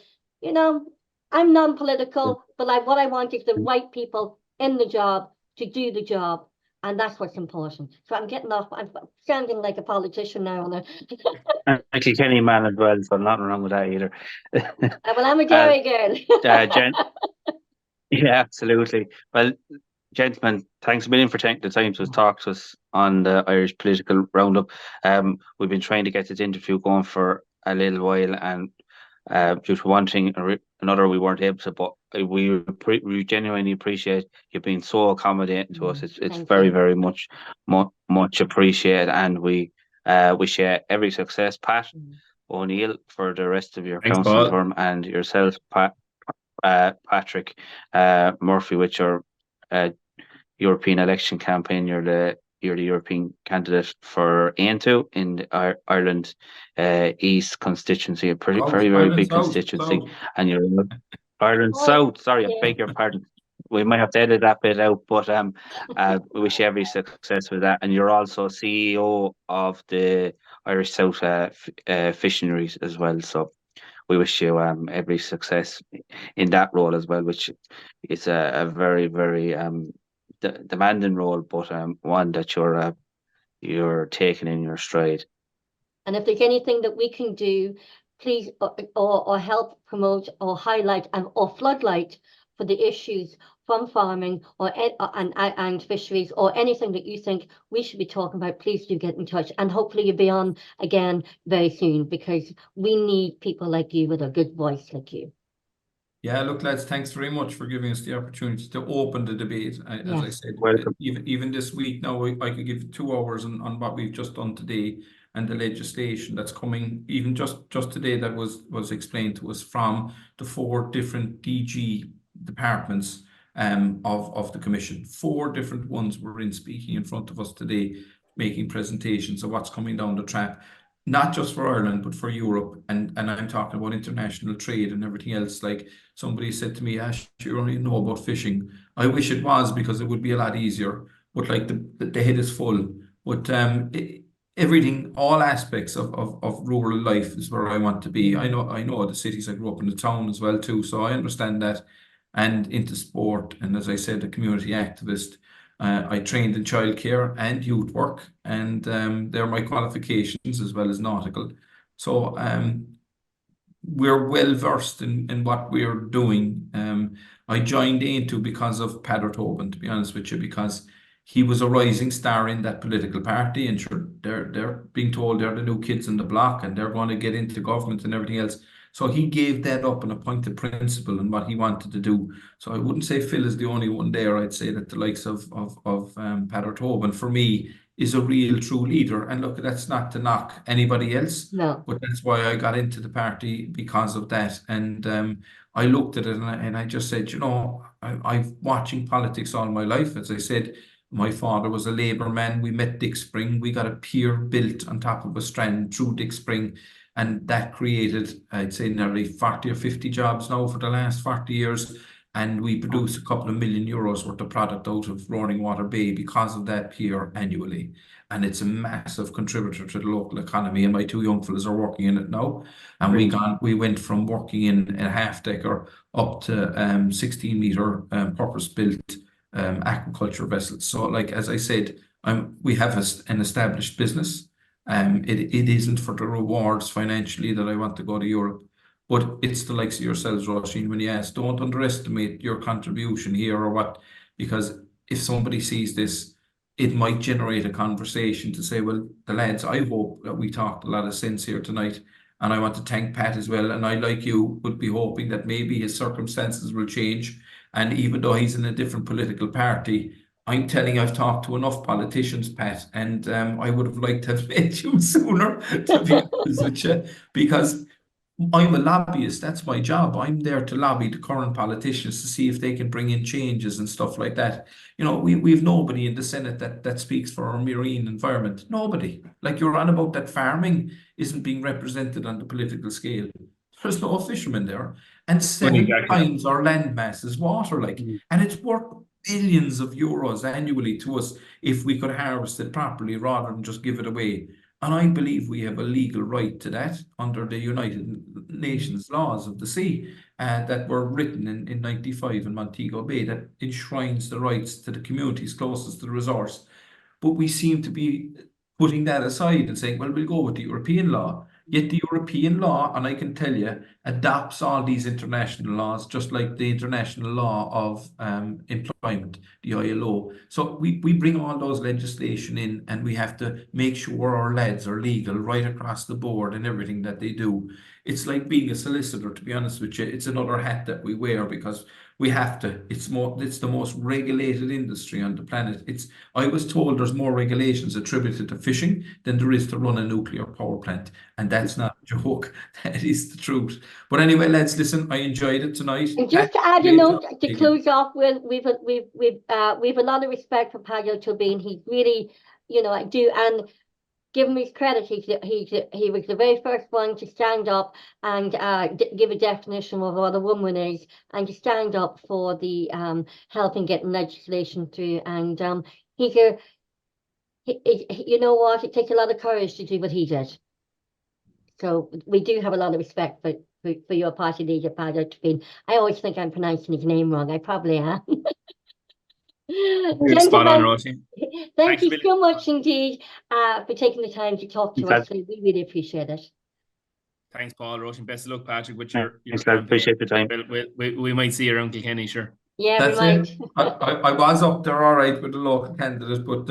I'm non-political, but what I want is the right people in the job to do the job. And that's what's important. So I'm getting off. I'm sounding like a politician now. And a Kilkenny man as well, so nothing wrong with that either. Well, I'm a Derry girl. Yeah, absolutely. Well, gentlemen, thanks a million for taking the time to talk to us on the Irish Political Roundup. We've been trying to get this interview going for a little while, and due to one thing or another, we weren't able to. But we genuinely appreciate you being so accommodating to us. It's very, very much appreciated, and we wish you every success, Pat O'Neill, for the rest of your council term, and yourself, Patrick Murphy, with your European election campaign. You're the European candidate for Aontú in the Ireland East constituency, a very big constituency, and you're Ireland South. Sorry, I beg your pardon. We might have to edit that bit out, but we wish you every success with that. And you're also CEO of the Irish South Fisheries as well. So we wish you every success in that role as well, which is a very, very demanding role, but one that you're taking in your stride. And if there's anything that we can do, please or help promote or highlight or floodlight for the issues from farming and fisheries, or anything that you think we should be talking about, please do get in touch. And hopefully you'll be on again very soon, because we need people like you with a good voice like you. Yeah, look, lads, thanks very much for giving us the opportunity to open the debate. As I said, even this week now, I could give 2 hours on what we've just done today and the legislation that's coming. Even just today, that was explained to us from the 4 different DG departments. of the Commission. 4 different ones were in speaking in front of us today, making presentations of what's coming down the trap, not just for Ireland, but for Europe. And I'm talking about international trade and everything else. Like somebody said to me, Ash, you only know about fishing. I wish it was, because it would be a lot easier. But like the head is full. But everything, all aspects of rural life is where I want to be. I know the cities. I grew up in the town as well too, so I understand that. And into sport, and as I said, a community activist. I trained in childcare and youth work, and they're my qualifications as well as nautical. So we're well versed in what we're doing. I joined into because of Patrick O'Neill, to be honest with you, because he was a rising star in that political party, and sure, they're being told they're the new kids in the block and they're going to get into government and everything else. So he gave that up and appointed principle in what he wanted to do. So I wouldn't say Phil is the only one there. I'd say that the likes of Patrick O'Neill, for me, is a real true leader. And look, that's not to knock anybody else. No. But that's why I got into the party, because of that. And I looked at it and I just said, you know, I've watching politics all my life. As I said, my father was a Labour man. We met Dick Spring. We got a pier built on top of a strand through Dick Spring. And that created, I'd say, nearly 40 or 50 jobs now for the last 40 years. And we produce a couple of million euros worth of product out of Roaring Water Bay because of that pier annually. And it's a massive contributor to the local economy. And my 2 young fellas are working in it now. And we went from working in a half-decker up to 16-metre purpose-built aquaculture vessels. So, like, as I said, we have an established business. It isn't for the rewards financially that I want to go to Europe, but it's the likes of yourselves, Roisin, when you ask, don't underestimate your contribution here or what, because if somebody sees this, it might generate a conversation to say, well, the lads, I hope that we talked a lot of sense here tonight, and I want to thank Pat as well, and I, like you, would be hoping that maybe his circumstances will change, and even though he's in a different political party, I'm telling you, I've talked to enough politicians, Pat, and I would have liked to have met you sooner, to be honest with you, because I'm a lobbyist. That's my job. I'm there to lobby the current politicians to see if they can bring in changes and stuff like that. You know, we've nobody in the Senate that speaks for our marine environment. Nobody. Like, you're on about that farming isn't being represented on the political scale. There's no fishermen there. And 7 times our land mass is water, like, and it's worth billions of euros annually to us if we could harvest it properly rather than just give it away. And I believe we have a legal right to that under the United Nations laws of the sea that were written in 95 in Montego Bay that enshrines the rights to the communities closest to the resource. But we seem to be putting that aside and saying, well, we'll go with the European law. Yet the European law, and I can tell you, adopts all these international laws, just like the international law of employment, the ILO. So we bring all those legislation in, and we have to make sure our lads are legal right across the board in everything that they do. It's like being a solicitor, to be honest with you. It's another hat that we wear because we have to. It's the most regulated industry on the planet. I was told there's more regulations attributed to fishing than there is to run a nuclear power plant, and that's not a joke. That is the truth. But anyway, lads, listen, I enjoyed it tonight. And just to add a note to close off with, we've a lot of respect for Patrick O'Neill. He's really, you know, I do, and give him his credit. He was the very first one to stand up and give a definition of what a woman is, and to stand up for the helping getting legislation through. And you know what? It takes a lot of courage to do what he did. So we do have a lot of respect for your party leader, Patrick O'Neill. I always think I'm pronouncing his name wrong. I probably am. Spot on, Roisin. Thank you so much indeed for taking the time to talk to us. We really appreciate it. Thanks, Paul. Roisin, best of luck, Patrick, with your appreciate the time. We might see you around Kilkenny, sure. Yeah, That's we might. I was up there all right with the local candidate, but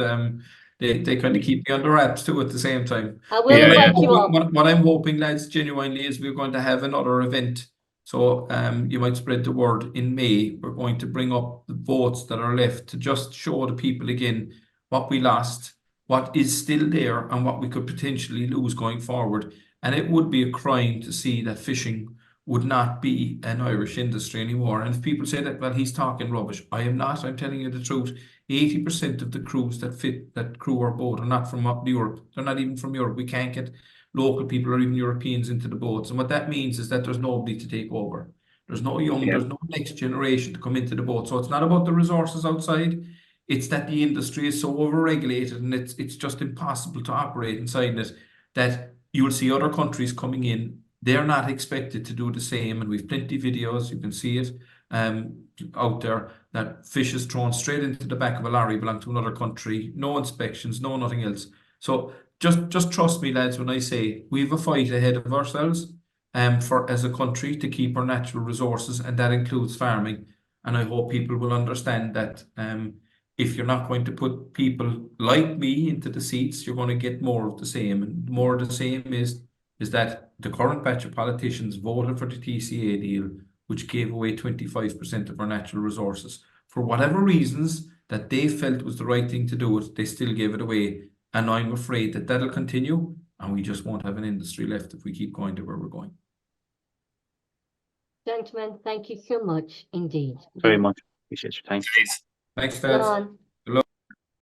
they kind of keep me under wraps too at the same time. I will invite you all. What I'm hoping, lads, genuinely, is we're going to have another event. So you might spread the word. In May, we're going to bring up the votes that are left to just show the people again what we lost, what is still there, and what we could potentially lose going forward. And it would be a crime to see that fishing would not be an Irish industry anymore. And if people say that, well, he's talking rubbish, I am not. I'm telling you the truth. 80% of the crews that crew our boat are not from Europe. They're not even from Europe. We can't get local people or even Europeans into the boats. And what that means is that there's nobody to take over. There's no there's no next generation to come into the boat. So it's not about the resources outside. It's that the industry is so overregulated and it's just impossible to operate inside it, that you'll see other countries coming in. They're not expected to do the same. And we've plenty of videos, you can see it out there, that fish is thrown straight into the back of a lorry belonging to another country, no inspections, no nothing else. So just trust me, lads, when I say we have a fight ahead of ourselves for as a country to keep our natural resources, and that includes farming. And I hope people will understand that if you're not going to put people like me into the seats, you're going to get more of the same. And more of the same is that the current batch of politicians voted for the TCA deal, which gave away 25% of our natural resources. For whatever reasons that they felt was the right thing to do it, they still gave it away. And I'm afraid that that'll continue, and we just won't have an industry left if we keep going to where we're going. Gentlemen, thank you so much indeed. Very much. Appreciate your time. Thanks, Dad. John.